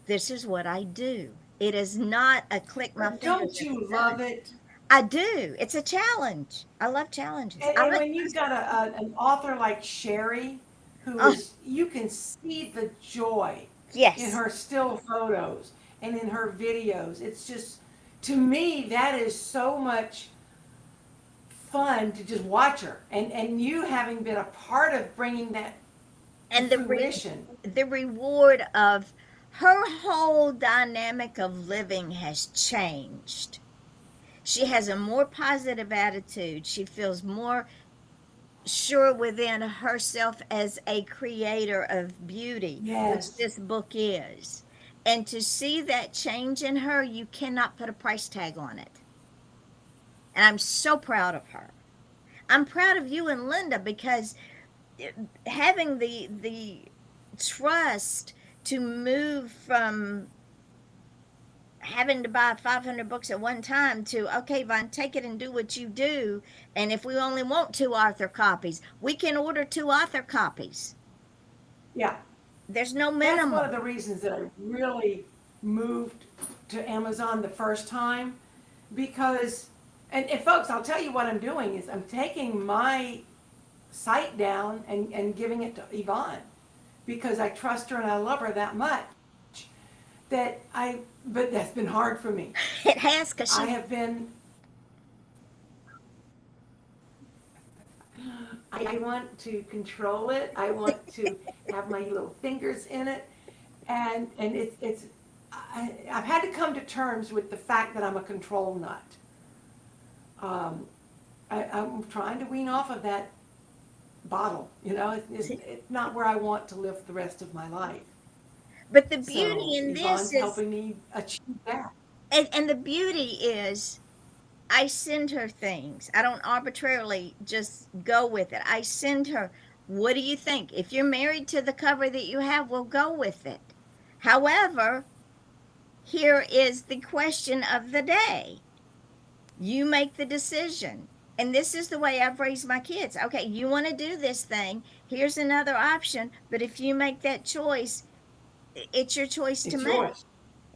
This is what I do. It is not a click my fingers. Don't you love it? I do. It's a challenge. I love challenges. And when you've got an author like Sherry, who Oh. is, you can see the joy Yes. in her still photos and in her videos. It's just, to me, that is so much fun to just watch her. And you having been a part of bringing that And to the fruition. the reward of her whole dynamic of living has changed. She has a more positive attitude. She feels more sure within herself as a creator of beauty, Yes. which this book is. And to see that change in her, you cannot put a price tag on it. And I'm so proud of her. I'm proud of you and Linda because having the trust to move from having to buy 500 books at one time to, okay, Vaughn, take it and do what you do. And if we only want 2 author copies, we can order 2 author copies. Yeah. There's no That's minimum. one of the reasons that I really moved to Amazon the first time, because, and folks, I'll tell you what I'm doing is I'm taking my site down and giving it to Yvonne, because I trust her and I love her that much, but that's been hard for me. It has, because I she, have been, I want to control it. I want to have my little fingers in it. And I've had to come to terms with the fact that I'm a control nut. I'm trying to wean off of that bottle, it's not where I want to live the rest of my life. but the So beauty in Yvonne's this is, helping me achieve that. and the beauty is, I send her things. I don't arbitrarily just go with it. I send her, what do you think? If you're married to the cover that you have, we'll go with it. However, here is the question of the day. You make the decision. And this is the way I've raised my kids. Okay, you want to do this thing. Here's another option. But if you make that choice, it's your choice to It's make. yours.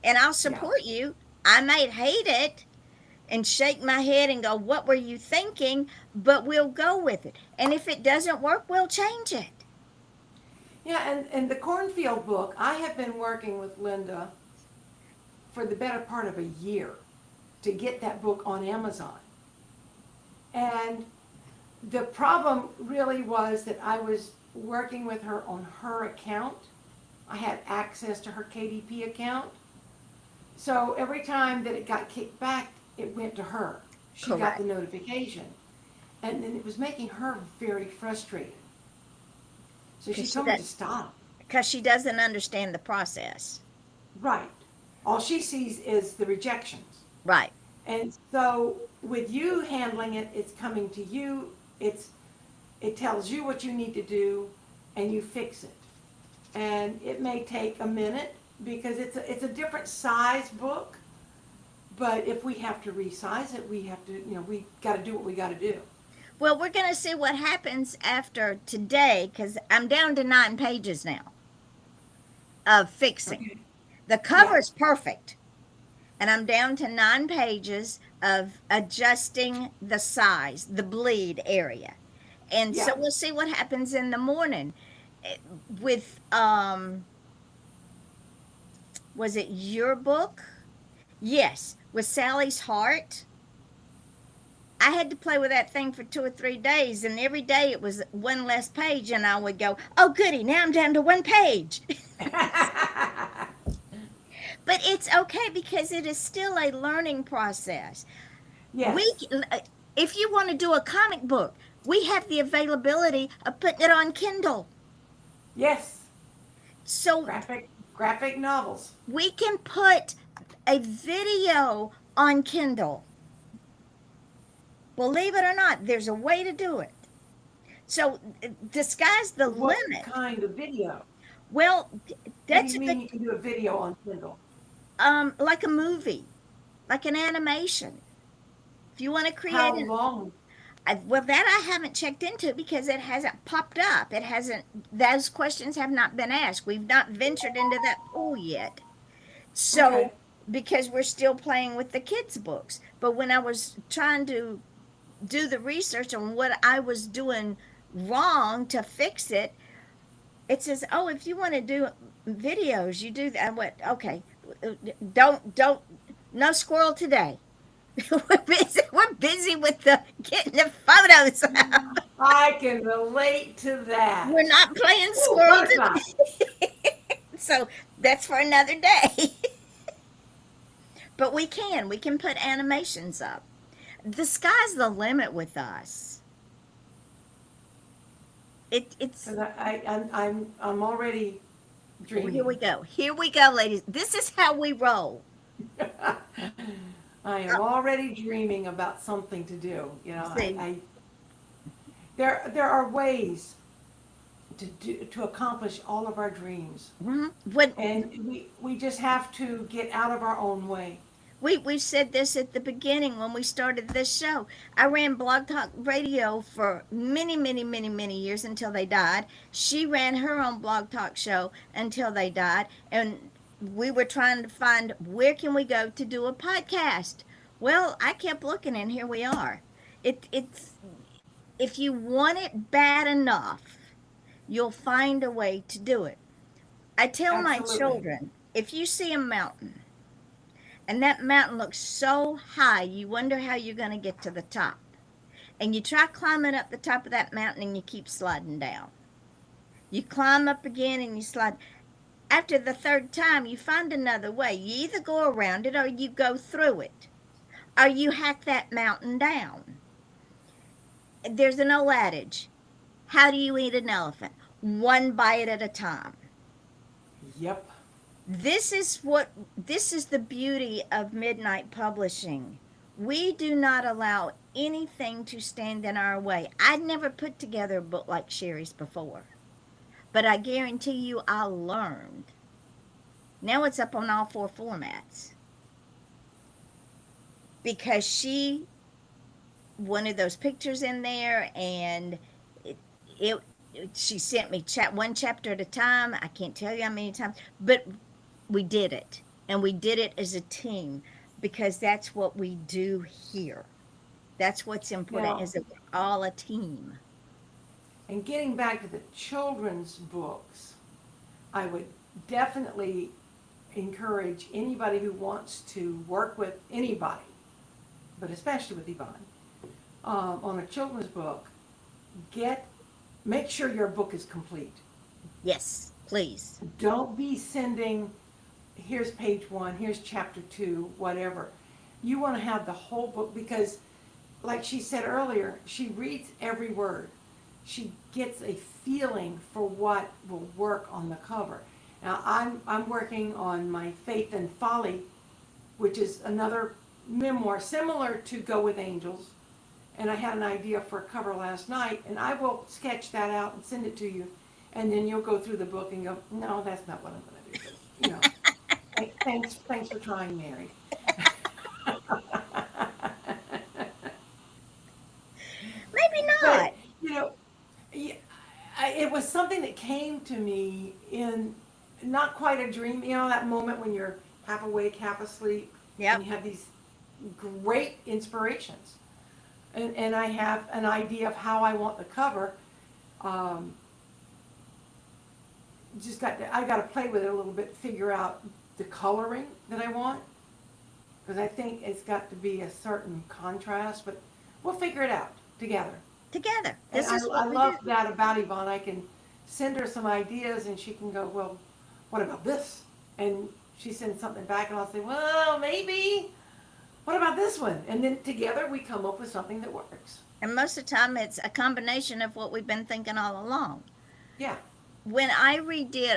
And I'll support you. I might hate it and shake my head and go, what were you thinking? But we'll go with it. And if it doesn't work, we'll change it. Yeah, and the Cornfield book, I have been working with Linda for the better part of a year to get that book on Amazon. And the problem really was that I was working with her on her account. I had access to her KDP account. So every time that it got kicked back, it went to her. She got Correct. the notification. And then it was making her very frustrated. So she 'Cause she told me to does- stop. Because she doesn't understand the process. Right. All she sees is the rejections. Right. And so with you handling it, it's coming to you, it tells you what you need to do, and you fix it. And it may take a minute, because it's a different size book. But if we have to resize it, we have to, we got to do what we got to do. Well, we're going to see what happens after today because I'm down to 9 pages now of fixing. Okay. The Yeah. cover's perfect, and I'm down to 9 pages of adjusting the size, the bleed area. And so Yeah. we'll see what happens in the morning. Eh, with was it your book? Yes, with Sally's Heart. I had to play with that thing for 2 or 3 days, and every day it was one less page, and I would go, "Oh, goody! Now I'm down to 1 page." But it's okay because it is still a learning process. Yes. We, if you want to do a comic book, we have the availability of putting it on Kindle. Yes. So Graphic novels. we can put a video on Kindle. Believe it or not, there's a way to do it. So the sky's the What limit. kind of video? Well, What that's do you mean you can do a video on Kindle? like a movie, like an animation. If you want to create How an, long? well, that I haven't checked into because it hasn't popped up. It hasn't. Those questions have not been asked. We've not ventured into that pool yet. So, Okay. because we're still playing with the kids' books. But when I was trying to do the research on what I was doing wrong to fix it, it says, "Oh, if you want to do videos, you do that." I went, "Okay, don't, no squirrel today." We're busy with the getting the photos out. I can relate to that. We're not playing Ooh, squirrel butterfly. today. So that's for another day. But we can put animations up. The sky's the limit with us. It's 'Cause I'm already dreaming. here we go. Here we go, ladies. This is how we roll. I am already dreaming about something to do. See. There are ways to accomplish all of our dreams, When and we just have to get out of our own way. we said this at the beginning when we started this show. I ran Blog Talk Radio for many years until they died. She ran her own Blog Talk show until they died, and we were trying to find where can we go to do a podcast. Well, I kept looking, and here we are. It's if you want it bad enough, you'll find a way to do it. I tell my Absolutely. children, if you see a mountain and that mountain looks so high, you wonder how you're going to get to the top. And you try climbing up the top of that mountain and you keep sliding down. You climb up again and you slide. After the third time, you find another way. You either go around it or you go through it, or you hack that mountain down. There's an old adage: how do you eat an elephant? One bite at a time. Yep. This is the beauty of Midnight Publishing. We do not allow anything to stand in our way. I'd never put together a book like Sherry's before, but I guarantee you I learned. Now it's up on all 4 formats because she wanted those pictures in there, and it, it she sent me one chapter at a time. I can't tell you how many times, but we did it, and we did it as a team because that's what we do here. That's what's important, Yeah. is that we're all a team. And getting back to the children's books, I would definitely encourage anybody who wants to work with anybody, but especially with Yvonne, on a children's book, make sure your book is complete. Yes, please. Don't be sending, here's page 1, here's chapter 2, whatever. You want to have the whole book because, like she said earlier, she reads every word. She gets a feeling for what will work on the cover. Now, I'm working on my Faith and Folly, which is another memoir similar to Go with Angels. And I had an idea for a cover last night, and I will sketch that out and send it to you. And then you'll go through the book and go, no, that's not what I'm going to do. Thanks for trying, Mary. Maybe But not. you know, yeah, it was something that came to me in not quite a dream. You know, that moment when you're half awake, half asleep, and Yep. you have these great inspirations. And I have an idea of how I want the cover. Um, I got to play with it a little bit, figure out the coloring that I want, because I think it's got to be a certain contrast. But we'll figure it out together. Together. And This is I what we do. love that about Yvonne. I can send her some ideas and she can go, well, what about this? And she sends something back and I'll say, well, maybe. What about this one? And then together we come up with something that works. And most of the time, it's a combination of what we've been thinking all along. Yeah. When I redid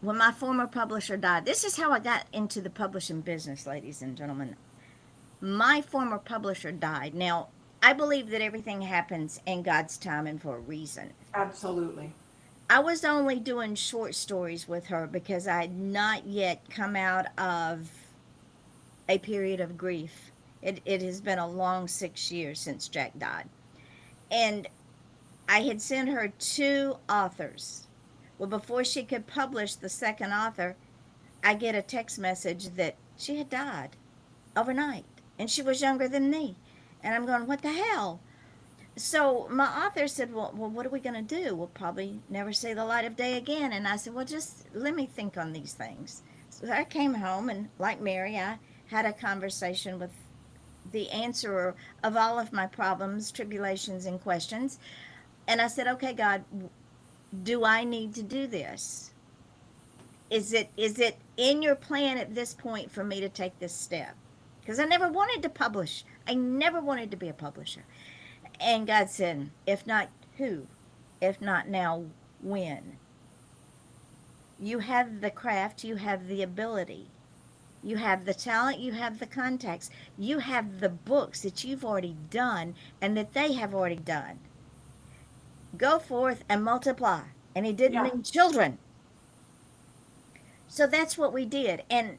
when my former publisher died, this is how I got into the publishing business, ladies and gentlemen. My former publisher died. Now, I believe that everything happens in God's time and for a reason. Absolutely. I was only doing short stories with her because I had not yet come out of a period of grief. It has been a long 6 years since Jack died. And I had sent her two authors. Well, before she could publish the second author, I get a text message that she had died overnight. And she was younger than me. And I'm going, what the hell? So my author said, well, what are we going to do? We'll probably never see the light of day again. And I said, well, just let me think on these things. So I came home, and like Mary, I had a conversation with the answerer of all of my problems, tribulations, and questions. And I said, okay, God, do I need to do this? Is it in your plan at this point for me to take this step? Because I never wanted to publish. I never wanted to be a publisher. And God said, if not who? If not now, when? You have the craft, you have the ability, you have the talent, you have the contacts, you have the books that you've already done and that they have already done. Go forth and multiply. And he didn't Yeah. mean children. So that's what we did. And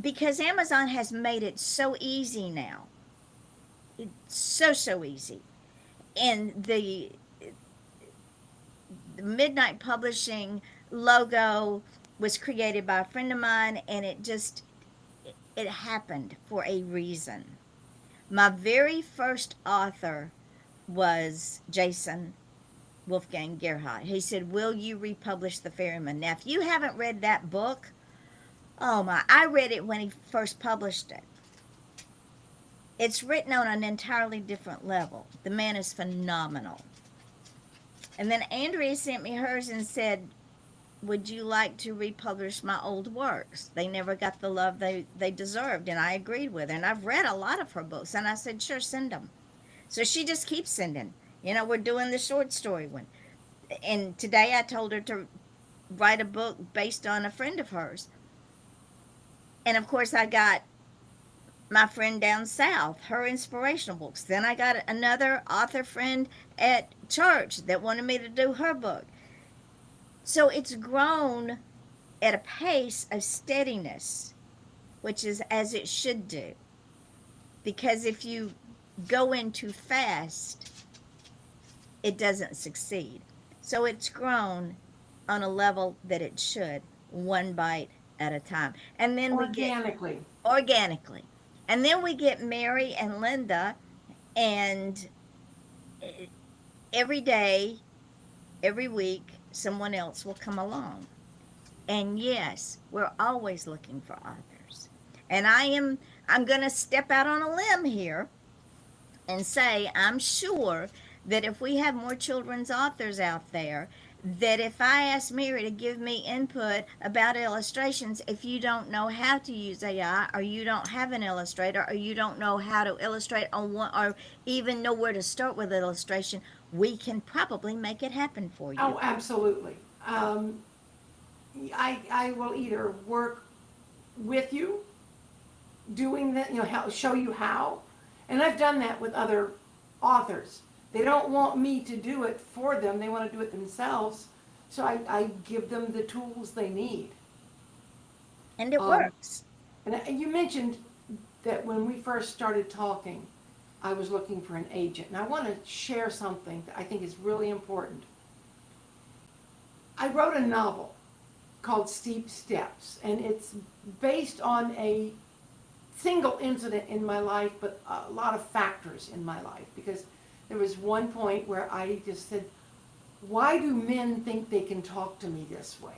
because Amazon has made it so easy now, it's so easy. And the Midnight Publishing logo was created by a friend of mine, and it happened for a reason. My very first author was Jason Wolfgang Gerhardt. He said, will you republish The Ferryman? Now, if you haven't read that book, oh my, I read it when he first published it. It's written on an entirely different level. The man is phenomenal. And then Andrea sent me hers and said, would you like to republish my old works? They never got the love they deserved. And I agreed with her. And I've read a lot of her books. And I said, sure, send them. So she just keeps sending. We're doing the short story one. And today I told her to write a book based on a friend of hers. And of course, I got my friend down south, her inspirational books. Then I got another author friend at church that wanted me to do her book. So it's grown at a pace of steadiness, which is as it should do. Because if you go in too fast, it doesn't succeed. So it's grown on a level that it should, one bite at a time. And then we get Organically. organically. And then we get Mary and Linda, and every day, every week, someone else will come along. And yes, we're always looking for authors. And I'm going to step out on a limb here and say I'm sure that if we have more children's authors out there, that if I ask Mary to give me input about illustrations, if you don't know how to use AI, or you don't have an illustrator, or you don't know how to illustrate on one, or even know where to start with illustration, we can probably make it happen for you. Oh, absolutely. I will either work with you doing that, show you how. And I've done that with other authors. They don't want me to do it for them. They want to do it themselves. So I give them the tools they need. And it Um, works. and you mentioned that when we first started talking, I was looking for an agent. And I want to share something that I think is really important. I wrote a novel called Steep Steps, and it's based on a single incident in my life, but a lot of factors in my life. Because there was one point where I just said, why do men think they can talk to me this way?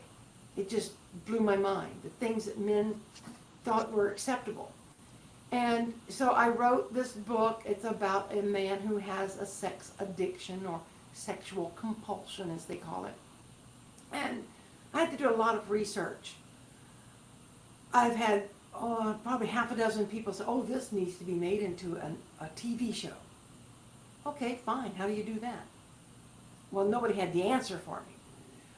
It just blew my mind, the things that men thought were acceptable. And so I wrote this book. It's about a man who has a sex addiction or sexual compulsion, as they call it. And I had to do a lot of research. I've had probably half a dozen people say, oh, this needs to be made into a TV show. Okay, fine. How do you do that? Well, nobody had the answer for me.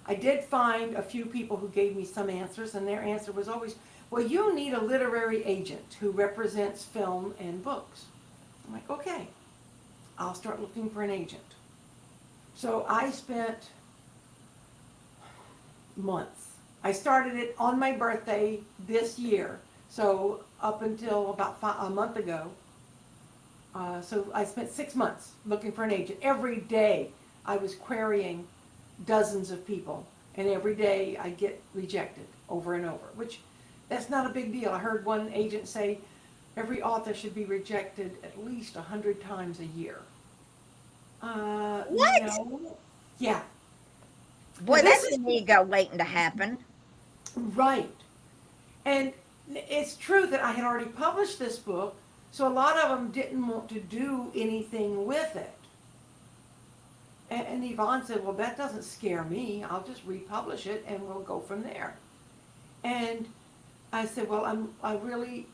I did find a few people who gave me some answers, and their answer was always, well, you need a literary agent who represents film and books. I'm like, okay, I'll start looking for an agent. So I spent months. I started it on my birthday this year, so up until about a month ago. So I spent 6 months looking for an agent. Every day I was querying dozens of people, and every day I get rejected over and over, which that's not a big deal. I heard one agent say every author should be rejected at least 100 times a year. What? No. Yeah. Boy, This that's is an ego waiting to happen. right. And it's true that I had already published this book, so a lot of them didn't want to do anything with it. And Yvonne said, well, that doesn't scare me. I'll just republish it and we'll go from there. And I said, well, I really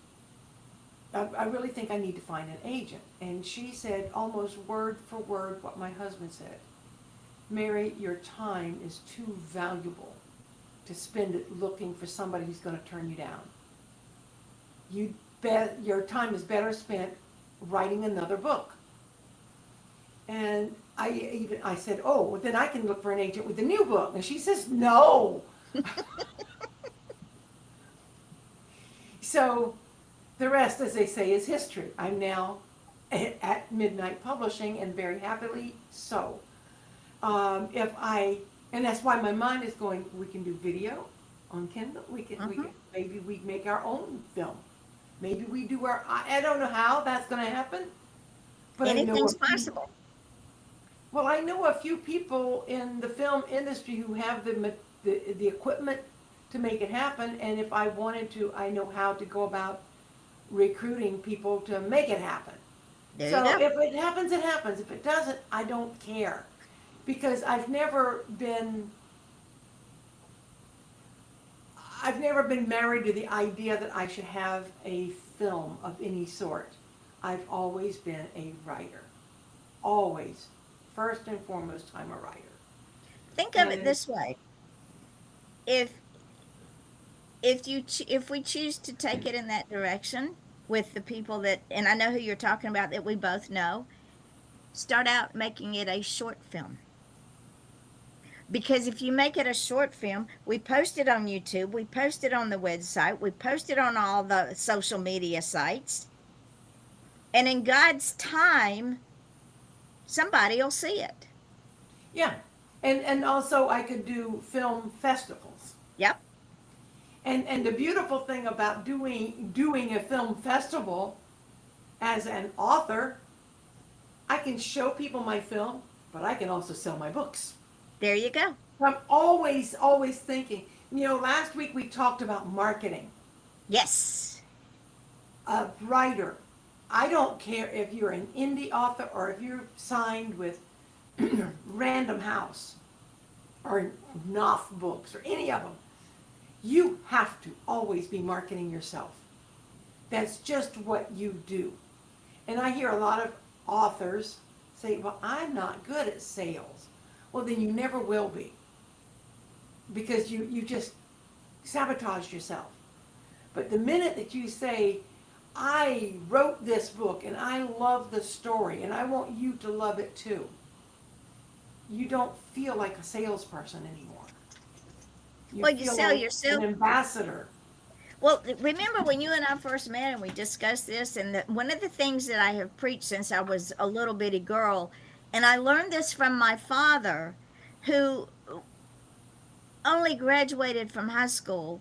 think I need to find an agent. And she said almost word for word what my husband said. Mary, your time is too valuable to spend it looking for somebody who's going to turn you down. Your time is better spent writing another book. And I said, oh, well, then I can look for an agent with a new book. And she says, no. So the rest, as they say, is history. I'm now at Midnight Publishing, and very happily so. And that's why my mind is going, we can do video on Kindle. Maybe we make our own film. Maybe we do I don't know how that's going to happen. But Anything's possible. Well, I know a few people in the film industry who have the equipment to make it happen, and if I wanted to, I know how to go about recruiting people to make it happen. There So you go. if it happens, it happens. If it doesn't, I don't care. Because I've never been married to the idea that I should have a film of any sort. I've always been a writer. Always. First and foremost, I'm a writer. Think of it this way. If we choose to take it in that direction with the people that, and I know who you're talking about that we both know, start out making it a short film. Because if you make it a short film, we post it on YouTube, we post it on the website, we post it on all the social media sites, and in God's time, somebody will see it. Yeah. And also I could do film festivals. Yep. And the beautiful thing about doing a film festival as an author, I can show people my film, but I can also sell my books. There you go. I'm always thinking, last week we talked about marketing. Yes. A writer, I don't care if you're an indie author or if you're signed with Random House or Knopf Books or any of them. You have to always be marketing yourself. That's just what you do. And I hear a lot of authors say, well, I'm not good at sales. Well, then you never will be. Because you just sabotage yourself. But the minute that you say, I wrote this book and I love the story and I want you to love it too, you don't feel like a salesperson anymore. Well, you feel sell like yourself. an ambassador. Well, remember when you and I first met and we discussed this, and one of the things that I have preached since I was a little bitty girl, and I learned this from my father, who only graduated from high school,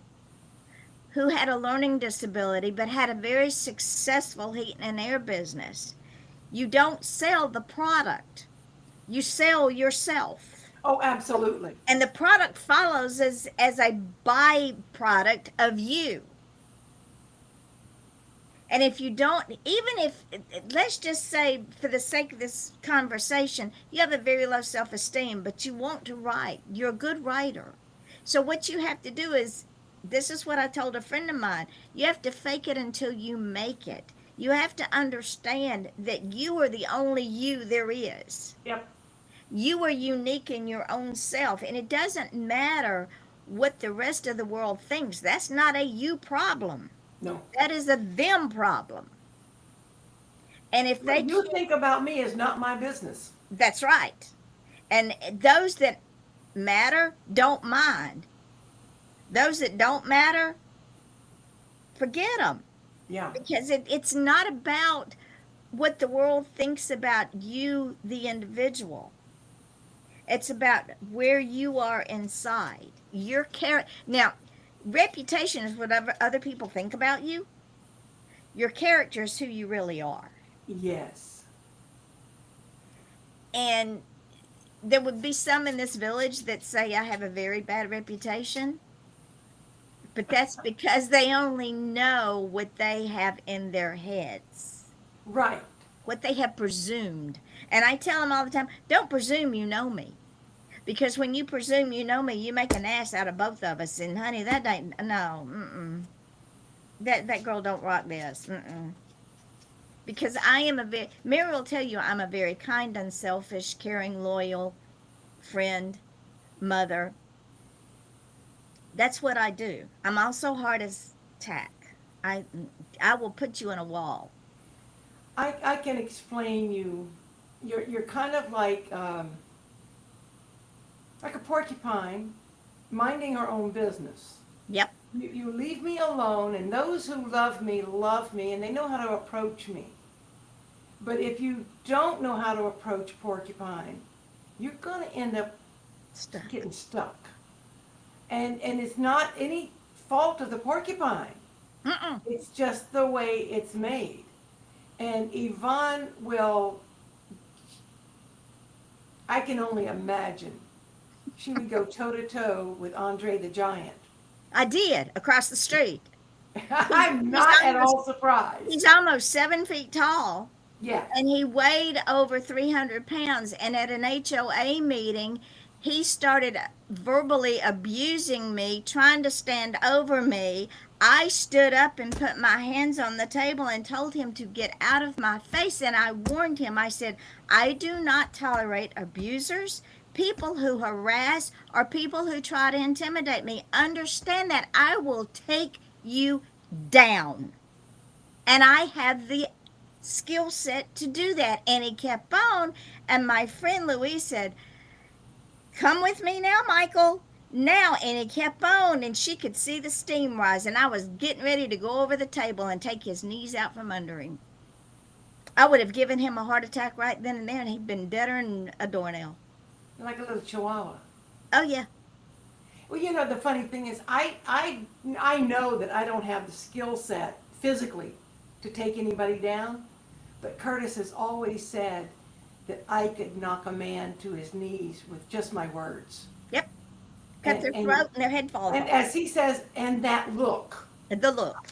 who had a learning disability, but had a very successful heat and air business. You don't sell the product, you sell yourself. Oh, absolutely. And the product follows as a byproduct of you. And if you don't, even if, let's just say, for the sake of this conversation, you have a very low self esteem, but you want to write, you're a good writer. So, what you have to do is, this is what I told a friend of mine, you have to fake it until you make it. You have to understand that you are the only you there is. Yep. You are unique in your own self, and it doesn't matter what the rest of the world thinks. That's not a you problem. No. That is a them problem. And if they What you think about me is not my business. that's right. And those that matter don't mind. Those that don't matter, forget them. Yeah. Because it's not about what the world thinks about you, the individual. It's about where you are inside. Your character. Now, reputation is whatever other people think about you. Your character is who you really are. Yes. And there would be some in this village that say I have a very bad reputation. But that's because they only know what they have in their heads, Right. what they have presumed. And I tell them all the time, don't presume you know me. Because when you presume you know me, you make an ass out of both of us. And honey, that ain't, no, mm-mm. That girl don't rock this. Mm-mm. Because I am Mary will tell you I'm a very kind, unselfish, caring, loyal friend, mother. That's what I do. I'm also hard as tack. I will put you in a wall. I can explain you. You're kind of like a porcupine minding her own business. Yep. You leave me alone, and those who love me, and they know how to approach me. But if you don't know how to approach porcupine, you're going to end up Stuck. getting stuck. And it's not any fault of the porcupine. Mm-mm. It's just the way it's made. And Yvonne will, I can only imagine, she would go toe to toe with Andre the Giant. I did across the street. I'm not at all surprised. He's almost 7 feet tall. Yeah. And he weighed over 300 pounds. And at an HOA meeting, he started verbally abusing me, trying to stand over me. I stood up and put my hands on the table and told him to get out of my face. And I warned him, I said, I do not tolerate abusers, people who harass, or people who try to intimidate me. Understand that I will take you down. And I have the skill set to do that. And he kept on. And my friend Louise said, come with me now, Michael. Now. And he kept on, and she could see the steam rise. And I was getting ready to go over the table and take his knees out from under him. I would have given him a heart attack right then and there, and he'd been deader than a doornail. Like a little chihuahua. Oh, yeah. Well, you know, the funny thing is, I know that I don't have the skill set physically to take anybody down, but Curtis has always said that I could knock a man to his knees with just my words. Yep. Cut their throat and their head falls And off. as he says, and that look. The look.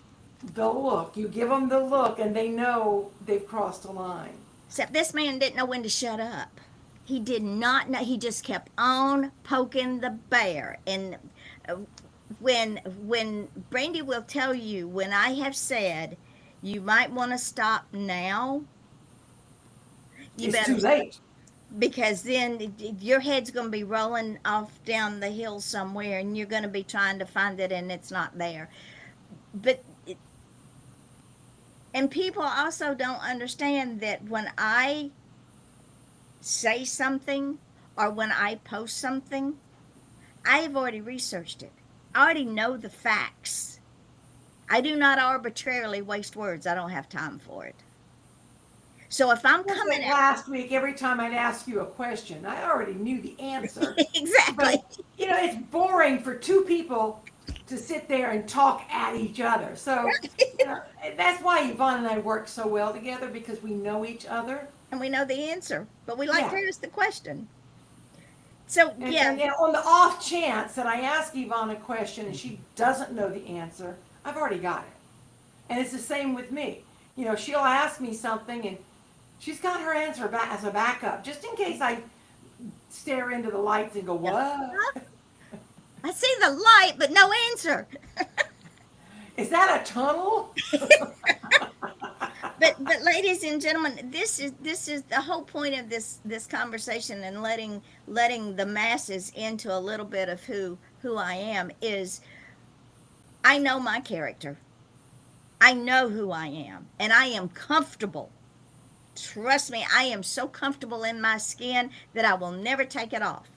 The look. You give them the look, and they know they've crossed a line. Except this man didn't know when to shut up. He did not know. He just kept on poking the bear. And when Brandy will tell you, when I have said you might want to stop now, you It's better, too late. because then your head's going to be rolling off down the hill somewhere, and you're going to be trying to find it, and it's not there. But and people also don't understand that when I say something or when I post something, I have already researched it. I already know the facts. I do not arbitrarily waste words. I don't have time for it. So if I'm Just coming like out, last week, every time I'd ask you a question, I already knew the answer. exactly. But, it's boring for two people to sit there and talk at each other. So, that's why Yvonne and I work so well together because we know each other. And we know the answer, but we like Yeah. to ask the question. So And, yeah, and on the off chance that I ask Yvonne a question and she doesn't know the answer, I've already got it. And it's the same with me. She'll ask me something and she's got her answer back as a backup, just in case I stare into the lights and go, what? I see the light, but no answer. Is that a tunnel? But ladies and gentlemen, this is the whole point of this conversation, and letting the masses into a little bit of who I am is I know my character. I know who I am, and I am comfortable. Trust me, I am so comfortable in my skin that I will never take it off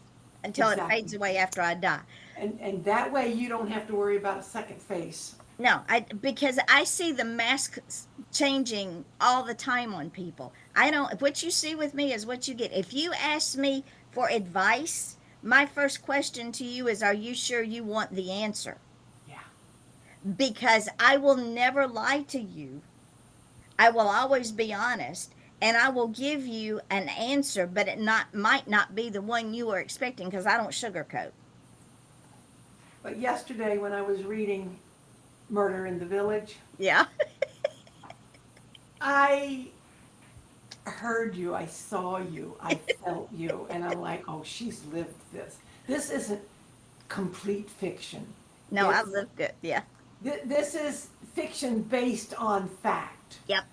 until it Exactly. fades away after I die. And that way you don't have to worry about a second face. No, because I see the masks changing all the time on people. I don't. What you see with me is what you get. If you ask me for advice, my first question to you is, "Are you sure you want the answer?" Yeah. Because I will never lie to you. I will always be honest, and I will give you an answer, but it might not be the one you were expecting because I don't sugarcoat. But yesterday when I was reading Murder in the Village, Yeah. I heard you, I saw you, I felt you, and I'm like, oh, she's lived this. This isn't complete fiction. No, I It's, lived it. Yeah. this is fiction based on fact. Yep.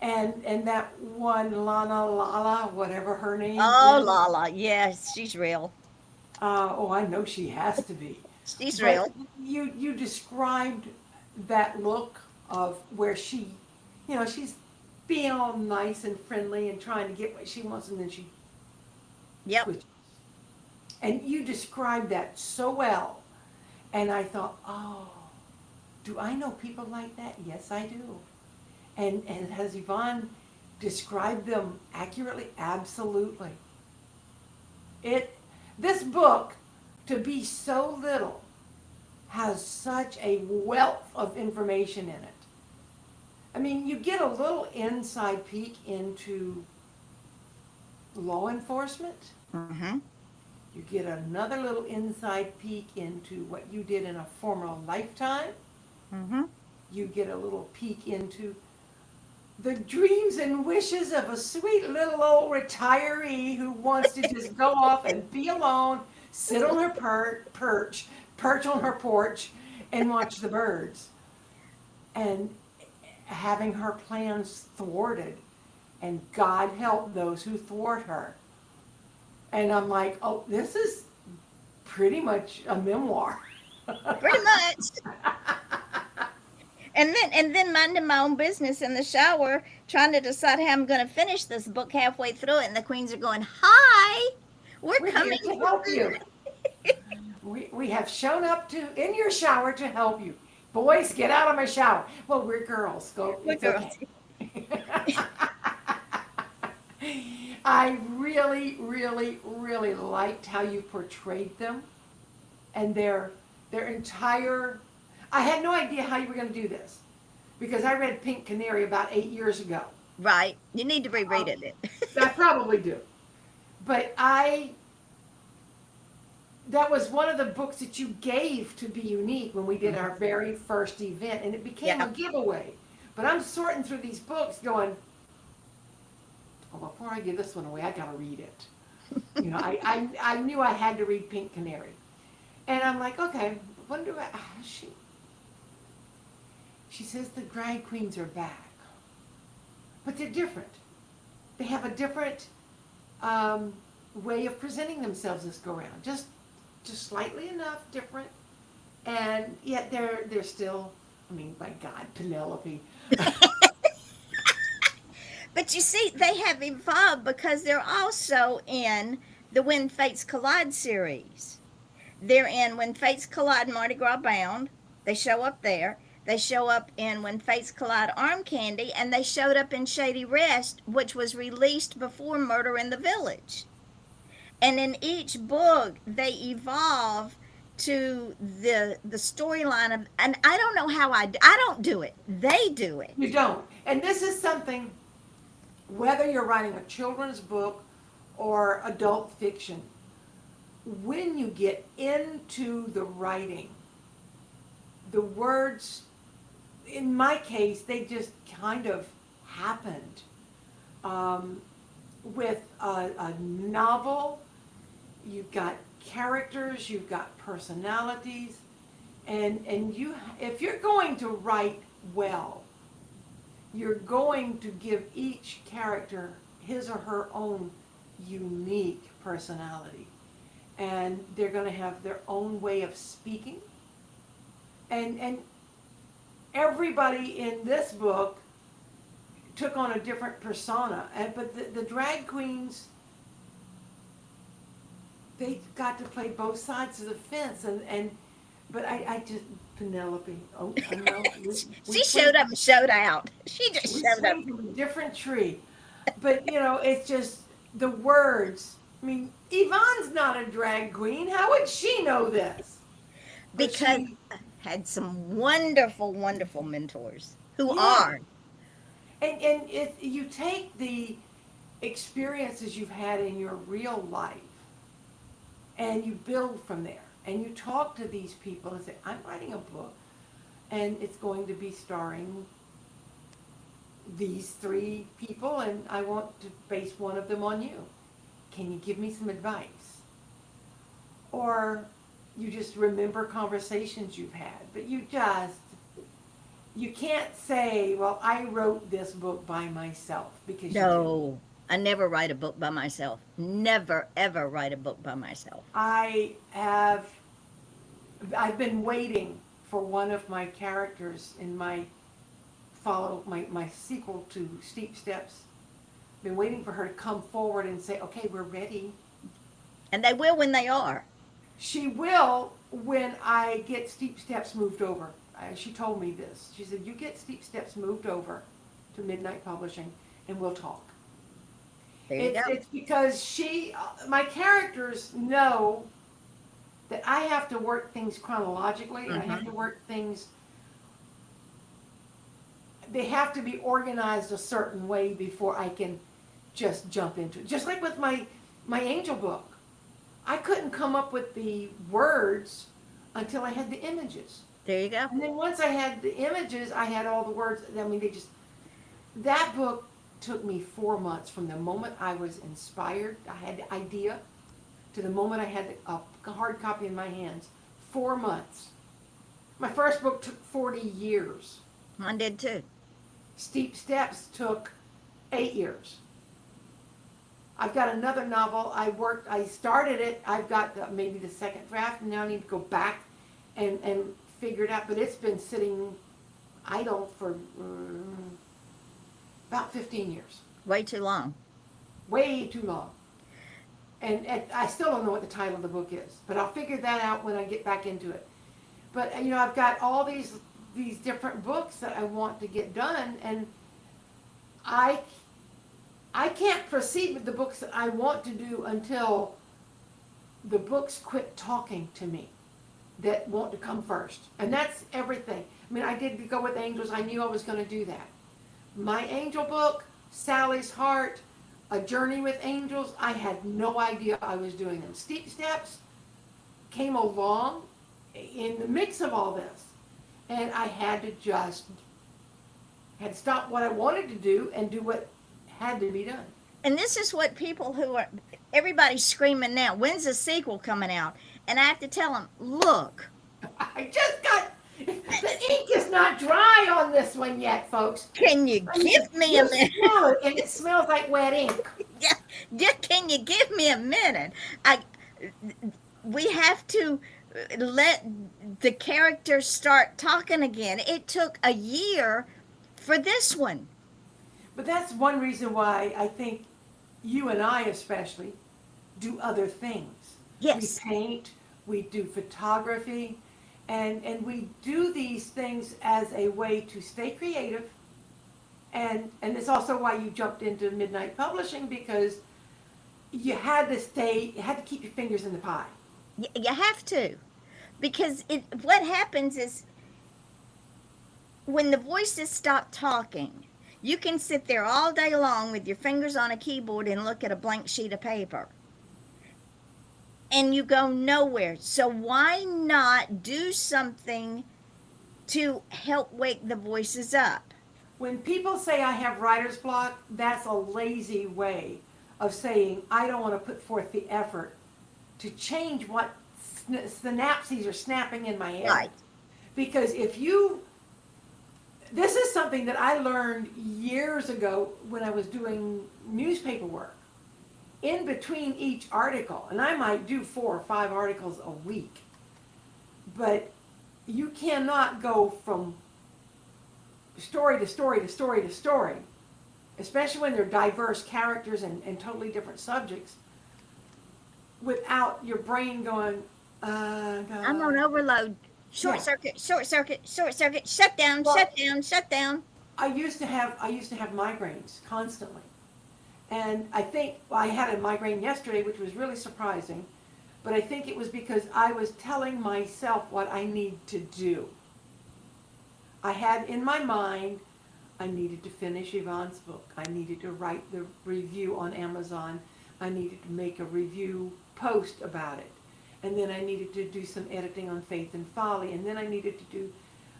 And that one Lana Lala, whatever her name Oh, is, Lala. Yes, she's real. oh, I know she has to be. She's But real. you described that look of where she's being all nice and friendly and trying to get what she wants, and then she Yep. switches. And you described that so well, and I thought, oh, do I know people like that? Yes, I do. And has Yvonne described them accurately? Absolutely. This book, to be so little, has such a wealth of information in it. I mean, you get a little inside peek into law enforcement. Mm-hmm. You get another little inside peek into what you did in a former lifetime. Mm-hmm. You get a little peek into the dreams and wishes of a sweet little old retiree who wants to just go off and be alone, sit on her perch on her porch, and watch the birds. And having her plans thwarted, and God help those who thwart her. And I'm like, oh, this is pretty much a memoir. Pretty much. And then minding my own business in the shower, trying to decide how I'm going to finish this book halfway through it, and the queens are going, "Hi, we're We're here coming to help you. We have shown up in your shower to help you. Boys, get out of my shower. Well, we're girls. We're It's girls." okay. I really, really, really liked how you portrayed them and their entire. I had no idea how you were going to do this because I read Pink Canary about 8 years ago. Right. You need to reread it. I probably do, but that was one of the books that you gave to Be Unique when we did our very first event, and it became Yeah. a giveaway. But I'm sorting through these books going, well, before I give this one away, I gotta read it. I knew I had to read Pink Canary. And I'm like, okay, what do she says the drag queens are back. But they're different. They have a different way of presenting themselves this go around. Just slightly enough different. And yet they're still, I mean, my God, Penelope. But you see, they have evolved because they're also in the When Fates Collide series. They're in When Fates Collide Mardi Gras Bound. They show up there. They show up in When Fates Collide Arm Candy, and they showed up in Shady Rest, which was released before Murder in the Village. And in each book, they evolve to the storyline of, and I don't know how I don't do it. They do it. You don't. And this is something, whether you're writing a children's book or adult fiction, when you get into the writing, the words, in my case, they just kind of happened. With a novel, you've got characters, you've got personalities, and you, if you're going to write well, you're going to give each character his or her own unique personality. And they're going to have their own way of speaking. And everybody in this book took on a different persona. But the drag queens, they got to play both sides of the fence. But I just, Penelope, oh, I know. She showed up and showed out. She just We showed up. swing from a different tree. But, it's just the words. I mean, Yvonne's not a drag queen. How would she know this? But Because she- had some wonderful, wonderful mentors who Yeah. are. and if you take the experiences you've had in your real life and you build from there and you talk to these people and say, I'm writing a book and it's going to be starring these three people and I want to base one of them on you. Can you give me some advice? Or you just remember conversations you've had, but you can't say, well, I wrote this book by myself, because you didn't. No, I never write a book by myself. Never, ever write a book by myself. I've been waiting for one of my characters in my sequel to Steep Steps. Been waiting for her to come forward and say, okay, we're ready. And they will when they are. She will when I get Steep Steps moved over. She told me this. She said, you get Steep Steps moved over to Midnight Publishing and we'll talk. There you go. It's because my characters know that I have to work things chronologically and I have to work things, they have to be organized a certain way before I can just jump into it. Just like with my Angel book. I couldn't come up with the words until I had the images. There you go. And then once I had the images, I had all the words. I mean, that book took me 4 months from the moment I was inspired, I had the idea, to the moment I had a hard copy in my hands. 4 months. My first book took 40 years. Mine did too. Steep Steps took 8 years. I've got another novel. I started it. I've got maybe the second draft, and now I need to go back and figure it out. But it's been sitting idle for about 15 years. Way too long. Way too long. And I still don't know what the title of the book is, but I'll figure that out when I get back into it. But I've got all these different books that I want to get done, and I can't proceed with the books that I want to do until the books quit talking to me, that want to come first. And that's everything. I mean, I did go with Angels. I knew I was going to do that. My Angel book, Sally's Heart, A Journey with Angels, I had no idea I was doing them. Steep Steps came along in the mix of all this. And I had to stop what I wanted to do and do what had to be done. And this is what everybody's screaming now. When's the sequel coming out? And I have to tell them, look. I just got, the ink is not dry on this one yet, folks. Can you give me a minute? Smell it, and it smells like wet ink. Yeah, can you give me a minute? We have to let the characters start talking again. It took a year for this one. But that's one reason why I think you and I especially do other things. Yes. We paint, we do photography, And we do these things as a way to stay creative. And it's also why you jumped into Midnight Publishing, because you had to keep your fingers in the pie. You have to, because what happens is when the voices stop talking, you can sit there all day long with your fingers on a keyboard and look at a blank sheet of paper, and you go nowhere. So why not do something to help wake the voices up? When people say I have writer's block, that's a lazy way of saying I don't want to put forth the effort to change what synapses are snapping in my head. Right. Because this is something that I learned years ago when I was doing newspaper work. In between each article, and I might do 4 or 5 articles a week, but you cannot go from story to story to story to story, especially when they're diverse characters and totally different subjects, without your brain going, I'm on overload. Short Yeah. circuit, short circuit, short circuit, shut down, Well- shut down, shut down. I used to have migraines constantly. And I think I had a migraine yesterday, which was really surprising, but I think it was because I was telling myself what I need to do. I had in my mind, I needed to finish Yvonne's book. I needed to write the review on Amazon. I needed to make a review post about it. And then I needed to do some editing on Faith and Folly. And then I needed to do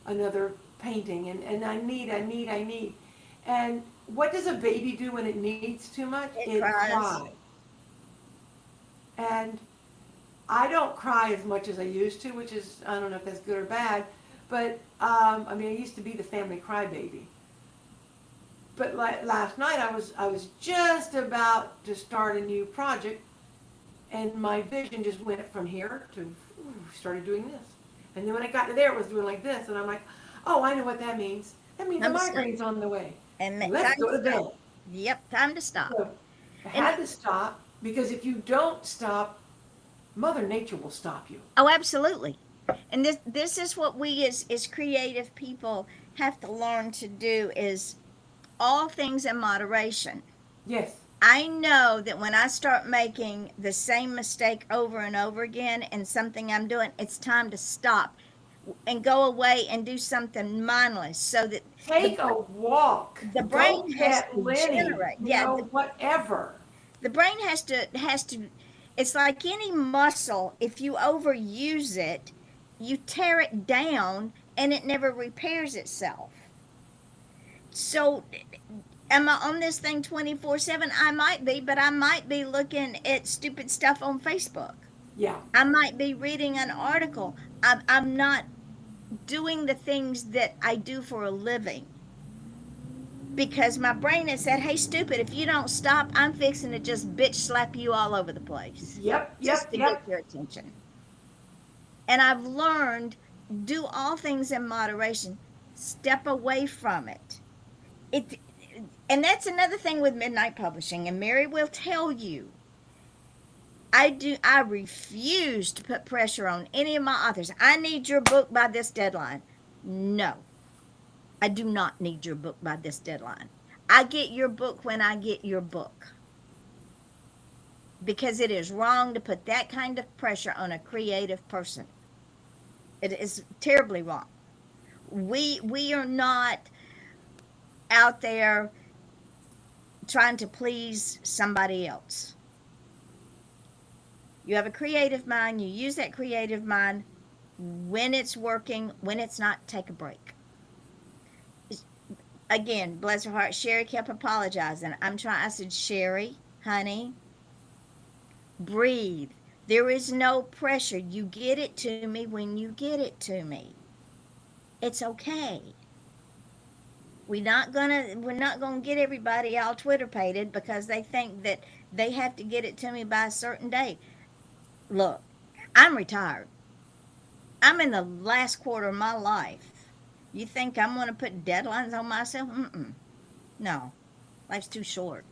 another painting. And I need. And what does a baby do when it needs too much? It cries. And I don't cry as much as I used to, which is, I don't know if that's good or bad, but I used to be the family crybaby. But last night I was just about to start a new project, and my vision just went from here to started doing this. And then when I got to there, it was doing like this, and I'm like, oh, I know what that means. That means the migraine's on the way. And Let's go to bed. Yep, time to stop. So I had to stop, because if you don't stop, Mother Nature will stop you. Oh, absolutely. And this is what we as creative people have to learn to do, is all things in moderation. Yes. I know that when I start making the same mistake over and over again in something I'm doing, it's time to stop and go away and do something mindless, so that Take a walk. the brain Go has pet to Lenny, generate. Yeah, whatever. the brain has to it's like any muscle. If you overuse it, you tear it down and it never repairs itself. So am I on this thing 24/7? I might be, but I might be looking at stupid stuff on Facebook. Yeah. I might be reading an article. I'm not doing the things that I do for a living, because my brain has said, hey, stupid, if you don't stop, I'm fixing to just bitch slap you all over the place. Yep. Just to get your attention. And I've learned, do all things in moderation. Step away from it. And that's another thing with Midnight Publishing, and Mary will tell you, I refuse to put pressure on any of my authors. I need your book by this deadline. No, I do not need your book by this deadline. I get your book when I get your book. Because it is wrong to put that kind of pressure on a creative person. It is terribly wrong. We are not out there trying to please somebody else. You have a creative mind. You use that creative mind when it's working. When it's not, take a break. Again, bless her heart, Sherry kept apologizing. I said, Sherry, honey, breathe. There is no pressure. You get it to me when you get it to me. It's okay. We're not gonna get everybody all Twitter-pated because they think that they have to get it to me by a certain date. Look, I'm retired. I'm in the last quarter of my life. You think I'm gonna put deadlines on myself? No, life's too short,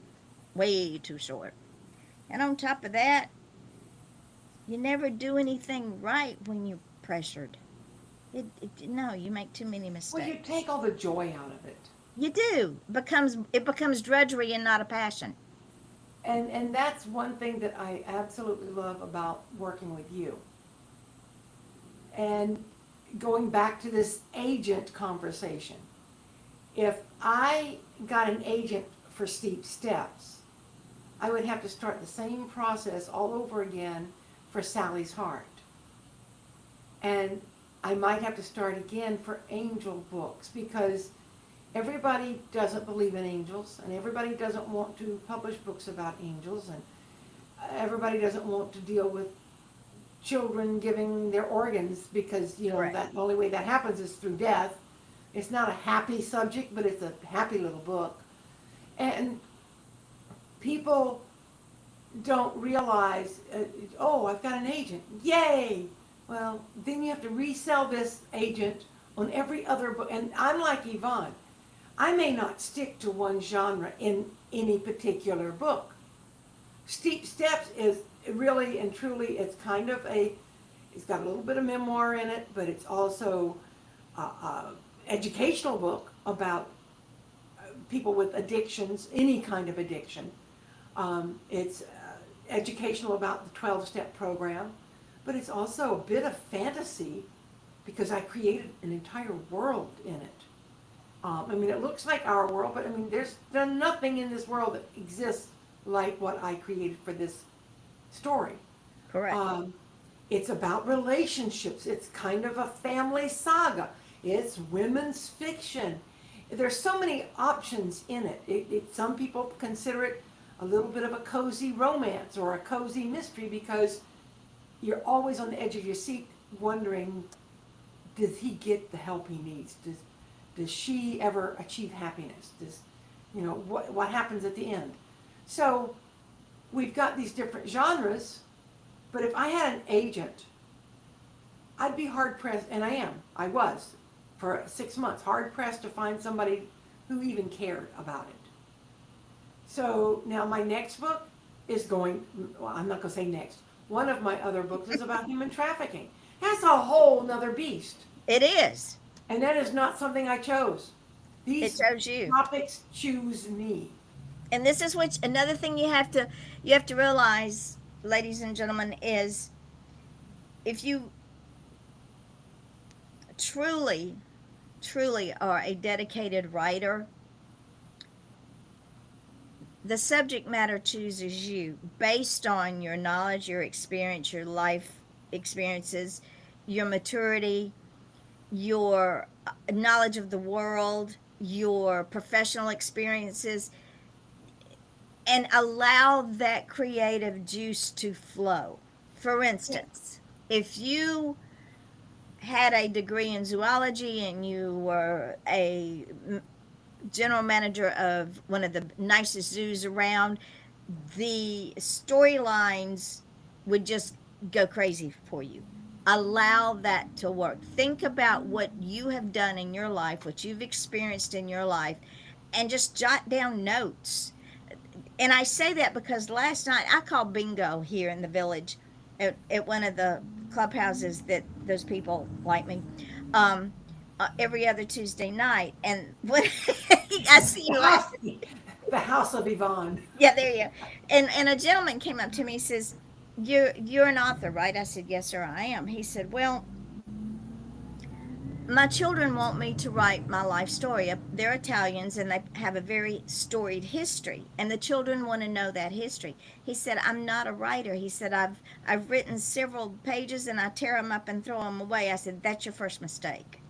way too short. And on top of that, you never do anything right when you're pressured. No, you make too many Well, you mistakes. take all the joy out of it. You do. It becomes drudgery and not a passion. And that's one thing that I absolutely love about working with you. And going back to this agent conversation, if I got an agent for Steep Steps, I would have to start the same process all over again for Sally's Heart. And I might have to start again for angel books because everybody doesn't believe in angels and everybody doesn't want to publish books about angels and everybody doesn't want to deal with children giving their organs because, you know, Correct. that the only way that happens is through death. It's not a happy subject, but it's a happy little book. And people don't realize, oh, I've got an agent. Yay! Well, then you have to resell this agent on every other book. And I'm like Yvonne. I may not stick to one genre in any particular book. Steep Steps is really and truly, it's kind of it's got a little bit of memoir in it, but it's also a educational book about people with addictions, any kind of addiction. It's educational about the 12-step program, but it's also a bit of fantasy because I created an entire world in it. I mean, it looks like our world, but I mean, there's nothing in this world that exists like what I created for this story. Correct. It's about relationships. It's kind of a family saga. It's women's fiction. There's so many options in it. Some people consider it a little bit of a cozy romance or a cozy mystery because you're always on the edge of your seat wondering, does he get the help he needs? Does she ever achieve happiness? What happens at the end? So we've got these different genres, but if I had an agent, I'd be hard pressed, and I was, for 6 months, hard pressed to find somebody who even cared about it. So now my next book is going, well, I'm not going to say next. One of my other books is about human trafficking. That's a whole nother beast. It is. And that is not something I chose. It These shows you. topics choose me. And this is what another thing you have to realize, ladies and gentlemen, is if you truly are a dedicated writer, the subject matter chooses you based on your knowledge, your experience, your life experiences, your maturity, your knowledge of the world, your professional experiences, and allow that creative juice to flow. For instance, if you had a degree in zoology and you were a general manager of one of the nicest zoos around, the storylines would just go crazy for you. Allow that to work. Think about what you have done in your life, what you've experienced in your life, and just jot down notes. And I say that because last night I called bingo here in the village at one of the clubhouses that those people like me. Every other Tuesday night, and what I see you laughing. The House of Yvonne. Yeah, there you go. And a gentleman came up to me. He says, "You're an author, right?" I said, "Yes, sir, I am." He said, "Well, my children want me to write my life story. They're Italians and they have a very storied history, and the children want to know that history." He said, "I'm not a writer." He said, I've written several pages and I tear them up and throw them away." I said, "That's your first mistake."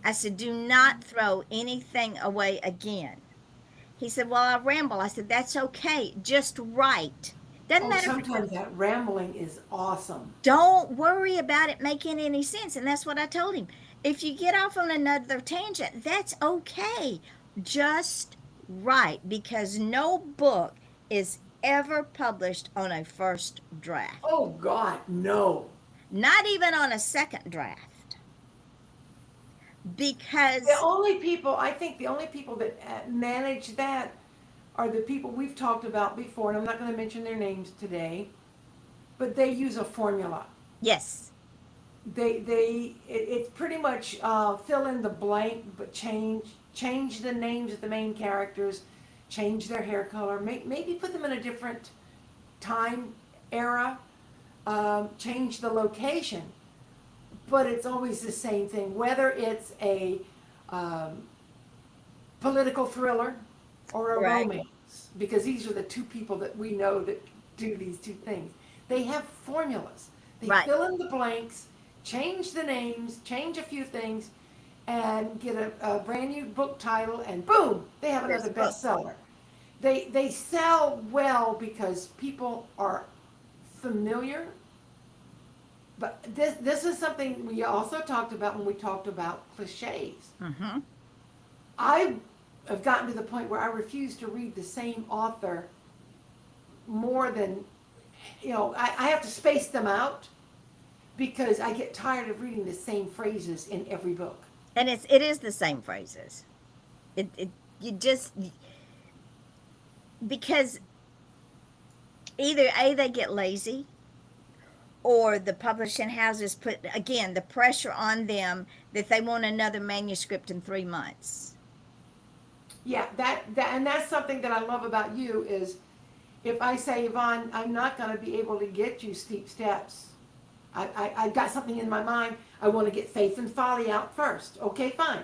I said, "Do not throw anything away again." He said, "Well, I ramble." I said, "That's okay. Just write. Doesn't Oh, matter if sometimes that rambling is awesome. don't worry about it making any sense." And that's what I told him. If you get off on another tangent, that's okay. Just write, because no book is ever published on a first draft, Oh God, no. not even on a second draft, because I think the only people that manage that are the people we've talked about before, and I'm not going to mention their names today, but they use a formula. yes, it's pretty much fill in the blank, but change the names of the main characters, change their hair color, maybe put them in a different time era, change the location, but it's always the same thing. Whether it's a um, political thriller or a Right. romance, because these are the two people that we know that do these two things. They have formulas. They Right. fill in the blanks, change the names, change a few things, and get a brand new book title, and boom, they have There's another a book. bestseller. They sell well because people are familiar. But this is something we also talked about when we talked about cliches. Mm-hmm. I have gotten to the point where I refuse to read the same author more than, I have to space them out because I get tired of reading the same phrases in every book. And it is the same phrases. It you just because either A, they get lazy, or the publishing houses put again the pressure on them that they want another manuscript in 3 months. Yeah, and that's something that I love about you is if I say, Yvonne, I'm not going to be able to get you Steep Steps. I got something in my mind. I want to get Faith and Folly out first. Okay, fine.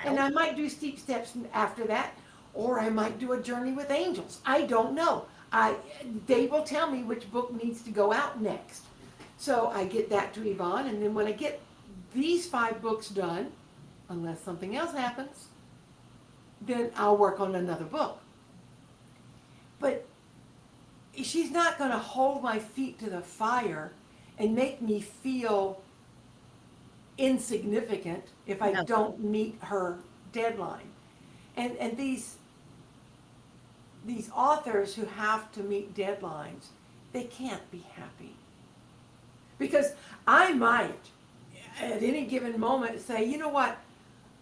And I might do Steep Steps after that, or I might do A Journey with Angels. I don't know. They will tell me which book needs to go out next. So I get that to Yvonne, and then when I get these 5 books done, unless something else happens, then I'll work on another book. But she's not going to hold my feet to the fire and make me feel insignificant if I No. don't meet her deadline. And these authors who have to meet deadlines, they can't be happy. Because I might, at any given moment, say, you know what,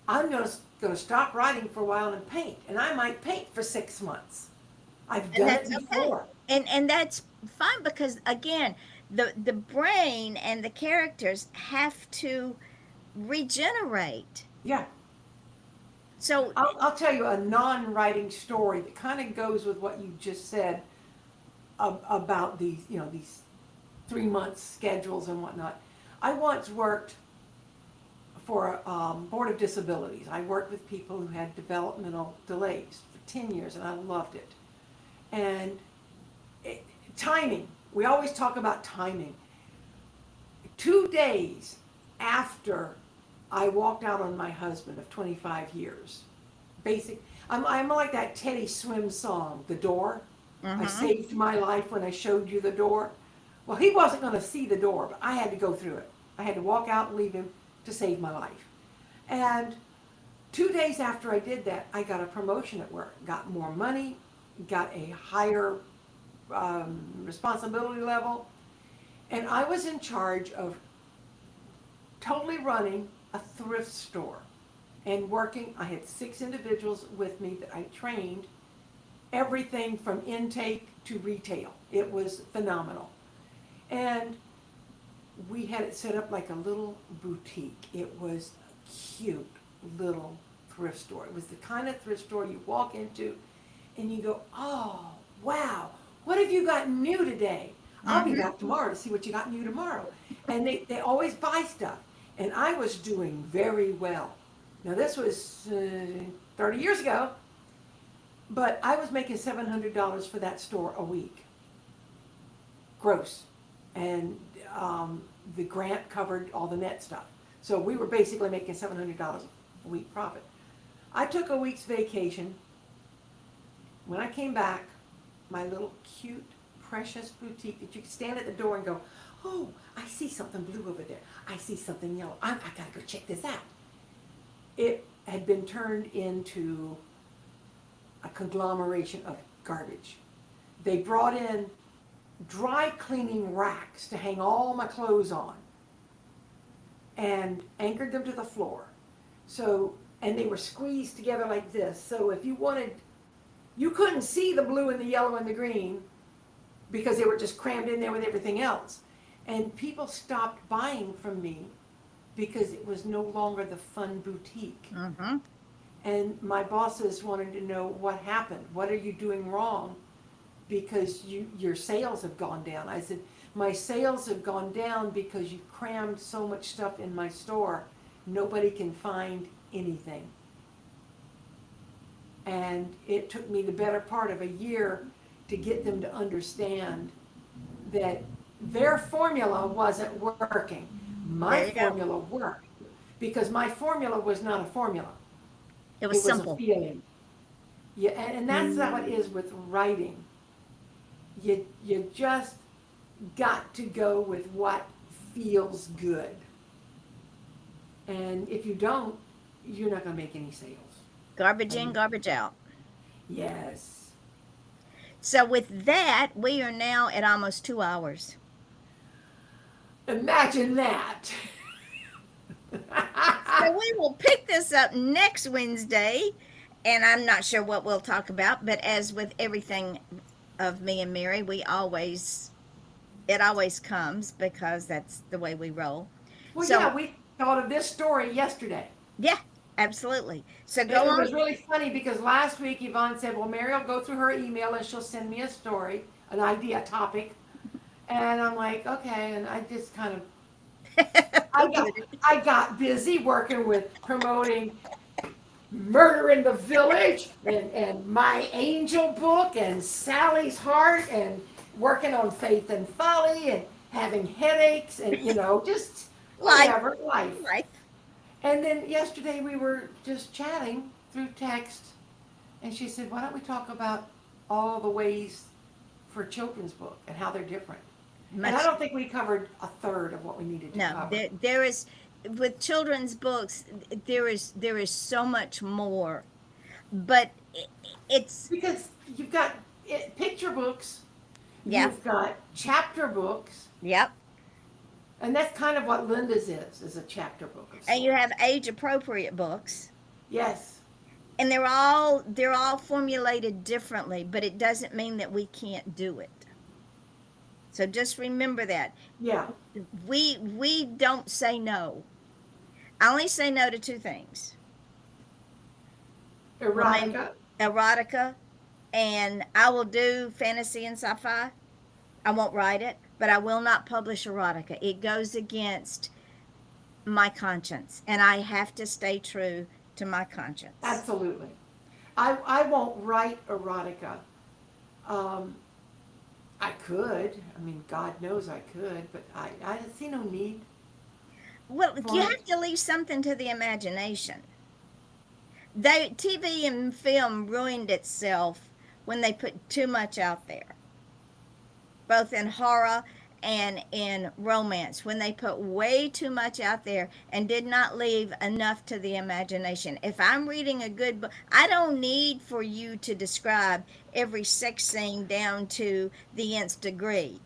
I'm going to stop writing for a while and paint. And I might paint for 6 months. I've And done that's it okay. before. And that's fine because again, the brain and the characters have to regenerate. Yeah. So I'll tell you a non-writing story that kind of goes with what you just said about these 3 month schedules and whatnot. I once worked for a Board of Disabilities. I worked with people who had developmental delays for 10 years, and I loved it. And timing, we always talk about timing. 2 days after I walked out on my husband of 25 years, I'm like that Teddy Swim song, The Door. I saved my life when I showed you the door. Well, he wasn't going to see the door, but I had to go through it. I had to walk out and leave him to save my life. And 2 days after I did that, I got a promotion at work, got more money, got a higher responsibility level, and I was in charge of totally running a thrift store and working. I had 6 individuals with me that I trained, everything from intake to retail. It was phenomenal. And we had it set up like a little boutique. It was a cute little thrift store. It was the kind of thrift store you walk into and you go, oh, wow, what have you got new today? I'll be back tomorrow to see what you got new tomorrow. And they always buy stuff. And I was doing very well. Now, this was 30 years ago, but I was making $700 for that store a week. Gross. And the grant covered all the net stuff. So we were basically making $700 a week profit. I took a week's vacation. When I came back, my little cute, precious boutique that you could stand at the door and go, oh, I see something blue over there. I see something yellow. I gotta go check this out. It had been turned into a conglomeration of garbage. They brought in dry cleaning racks to hang all my clothes on and anchored them to the floor. So, and they were squeezed together like this. So if you wanted, you couldn't see the blue and the yellow and the green because they were just crammed in there with everything else. And people stopped buying from me because it was no longer the fun boutique. Mm-hmm. And my bosses wanted to know what happened. What are you doing wrong? Because your sales have gone down. I said, my sales have gone down because you crammed so much stuff in my store. Nobody can find anything. And it took me the better part of a year to get them to understand that their formula wasn't working. There My you go. formula worked because my formula was not a formula. It was It was a simple. feeling. Yeah, and that's how it is with writing. You just got to go with what feels good. And if you don't, you're not going to make any sales. Garbage in, garbage out. Yes. So with that, we are now at almost 2 hours. Imagine that. So we will pick this up next Wednesday, and I'm not sure what we'll talk about, but as with everything of me and Mary, it always comes because that's the way we roll. Well, So, yeah, we thought of this story yesterday. yeah, absolutely. So It go was on. really funny because last week Yvonne said, well, Mary will go through her email and she'll send me a story, an idea, a topic. And I'm like, okay. And I just kind of, I got busy working with promoting Murder in the Village and My Angel book and Sally's Heart and working on Faith and Folly and having headaches and, just Life. whatever, life. Right. And then yesterday we were just chatting through text, and she said, why don't we talk about all the ways for children's book and how they're different? And I don't think we covered a third of what we needed to No, cover. there is with children's books. There is so much more, but it's Because you've got picture books, yeah, you've got chapter books, yep. and that's kind of what Linda's is a chapter book. Of And you sorts. have age appropriate books, Yes. and they're all formulated differently, but it doesn't mean that we can't do it. So just remember that Yeah. we don't say no. I only say no to two things: Erotica. erotica, and I will do fantasy and sci-fi. I won't write it, but I will not publish erotica. It goes against my conscience, and I have to stay true to my conscience. Absolutely. I won't write erotica. Um, I could. I mean, God knows I could, but I see no need. Well, you for it. have to leave something to the imagination. TV and film ruined itself when they put too much out there, both in horror and in romance, when they put way too much out there and did not leave enough to the imagination. If I'm reading a good book, I don't need for you to describe every sex scene down to the nth degree.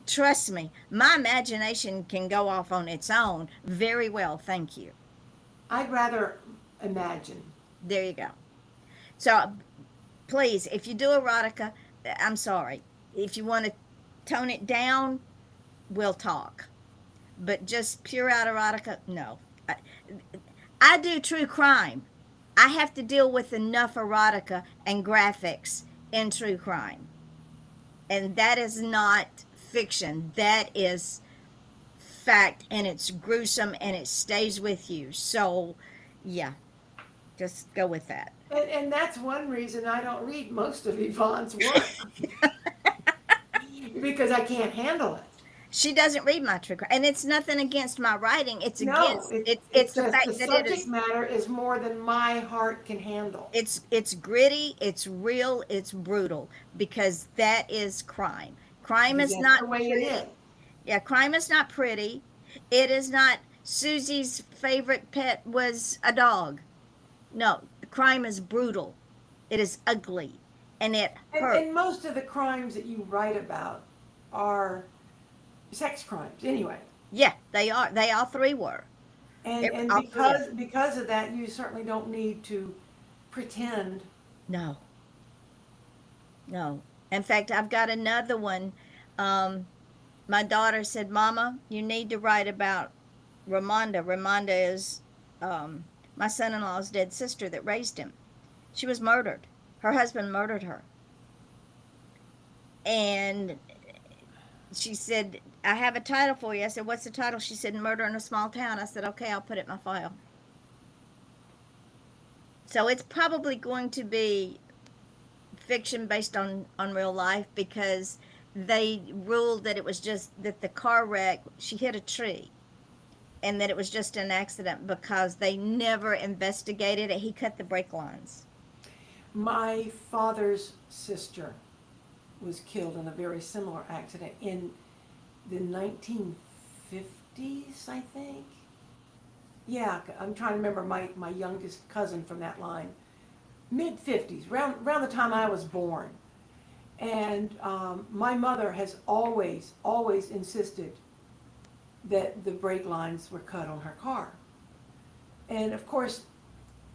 Trust me, my imagination can go off on its own very well, thank you. I'd rather imagine. There you go. So please, if you do erotica, I'm sorry. If you want to tone it down, we'll talk. But just pure out erotica, no. I do true crime. I have to deal with enough erotica and graphics in true crime. And that is not fiction. That is fact, and it's gruesome, and it stays with you. So, yeah, just go with that. And that's one reason I don't read most of Yvonne's work because I can't handle it. She doesn't read my true crime, and it's nothing against my writing. It's No, against it's it's the just the fact that it subject is. matter is more than my heart can handle. It's gritty, it's real, it's brutal because that is crime. Crime Because is that's not the way pretty. it is. Yeah, crime is not pretty. It is not. Susie's favorite pet was a dog. No, crime is brutal. It is ugly, and it hurts. And most of the crimes that you write about are sex crimes anyway. Yeah, they are. They all three were. And All three of them. because of that, you certainly don't need to pretend. No, no. In fact, I've got another one. My daughter said, "Mama, you need to write about Ramonda. Ramonda is my son-in-law's dead sister that raised him. She was murdered. Her husband murdered her. And she said, I have a title for you. I said, what's the title? She said, Murder in a Small Town. I said, okay, I'll put it in my file. So it's probably going to be fiction based on real life, because they ruled that it was just that the car wreck, she hit a tree, and that it was just an accident because they never investigated it. He cut the brake lines. My father's sister was killed in a very similar accident in the 1950s, I think. Yeah, I'm trying to remember my youngest cousin from that line. Mid-50s, around the time I was born. And my mother has always insisted that the brake lines were cut on her car. And of course,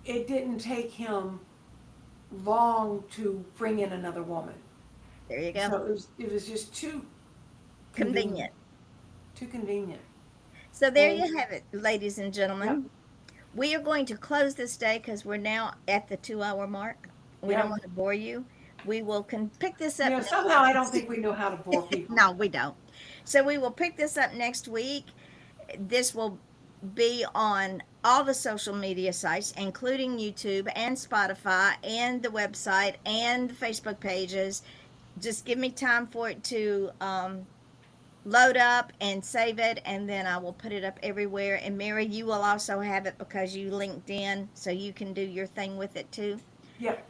it didn't take him long to bring in another woman. There you go. So it was just too Convenient. Too convenient. So there And- you have it, ladies and gentlemen. We are going to close this day because we're now at the 2-hour mark. We Yeah. don't want to bore you. We will pick this up. You know, next- somehow I don't think we know how to bore people. No, we don't. So we will pick this up next week. This will be on all the social media sites, including YouTube and Spotify and the website and the Facebook pages. Just give me time for it to load up and save it, and then I will put it up everywhere. And Mary, you will also have it because you linked in, so you can do your thing with it too. Yep.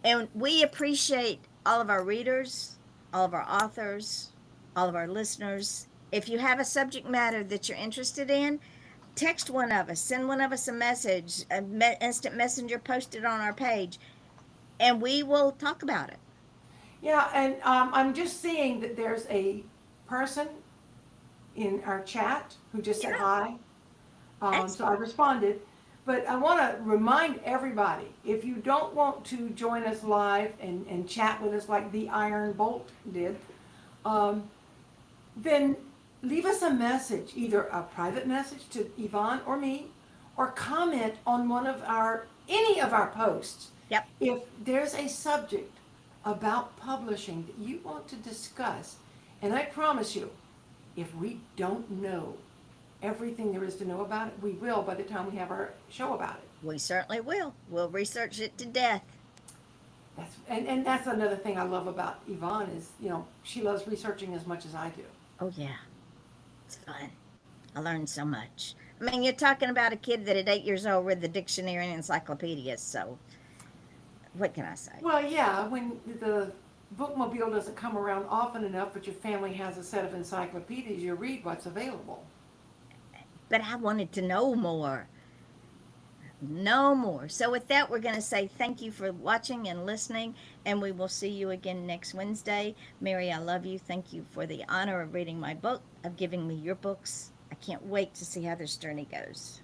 And we appreciate all of our readers, all of our authors, all of our listeners. If you have a subject matter that you're interested in, text one of us, send one of us a message, instant messenger, post it on our page, and we will talk about it. Yeah, and I'm just seeing that there's a person in our chat who just said Yeah. hi. So I Excellent. responded. But I want to remind everybody, if you don't want to join us live and chat with us like the Iron Bolt did, then leave us a message, either a private message to Yvonne or me, or comment on any of our posts. Yep. If there's a subject about publishing that you want to discuss, and I promise you, if we don't know everything there is to know about it, we will by the time we have our show about it. We certainly will. We'll research it to death. And that's another thing I love about Yvonne is, she loves researching as much as I do. Oh, yeah. It's fun. I learned so much. I mean, you're talking about a kid that at 8 years old read the dictionary and encyclopedias, so what can I say? Well, yeah, when the bookmobile doesn't come around often enough, but your family has a set of encyclopedias, you read what's available. But I wanted to know more. No more. So with that, we're going to say thank you for watching and listening, and we will see you again next Wednesday. Mary, I love you. Thank you for the honor of reading my book, of giving me your books. I can't wait to see how this journey goes.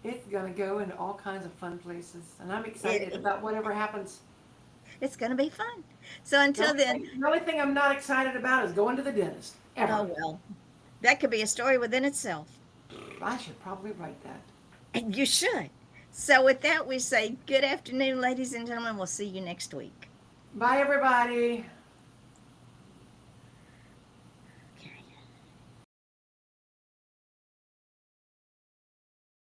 It's going to go into all kinds of fun places, and I'm excited about whatever happens. It's going to be fun. So until then. The only thing I'm not excited about is going to the dentist. Ever. Oh, well. That could be a story within itself. I should probably write that. And you should. So with that, we say good afternoon, ladies and gentlemen. We'll see you next week. Bye, everybody.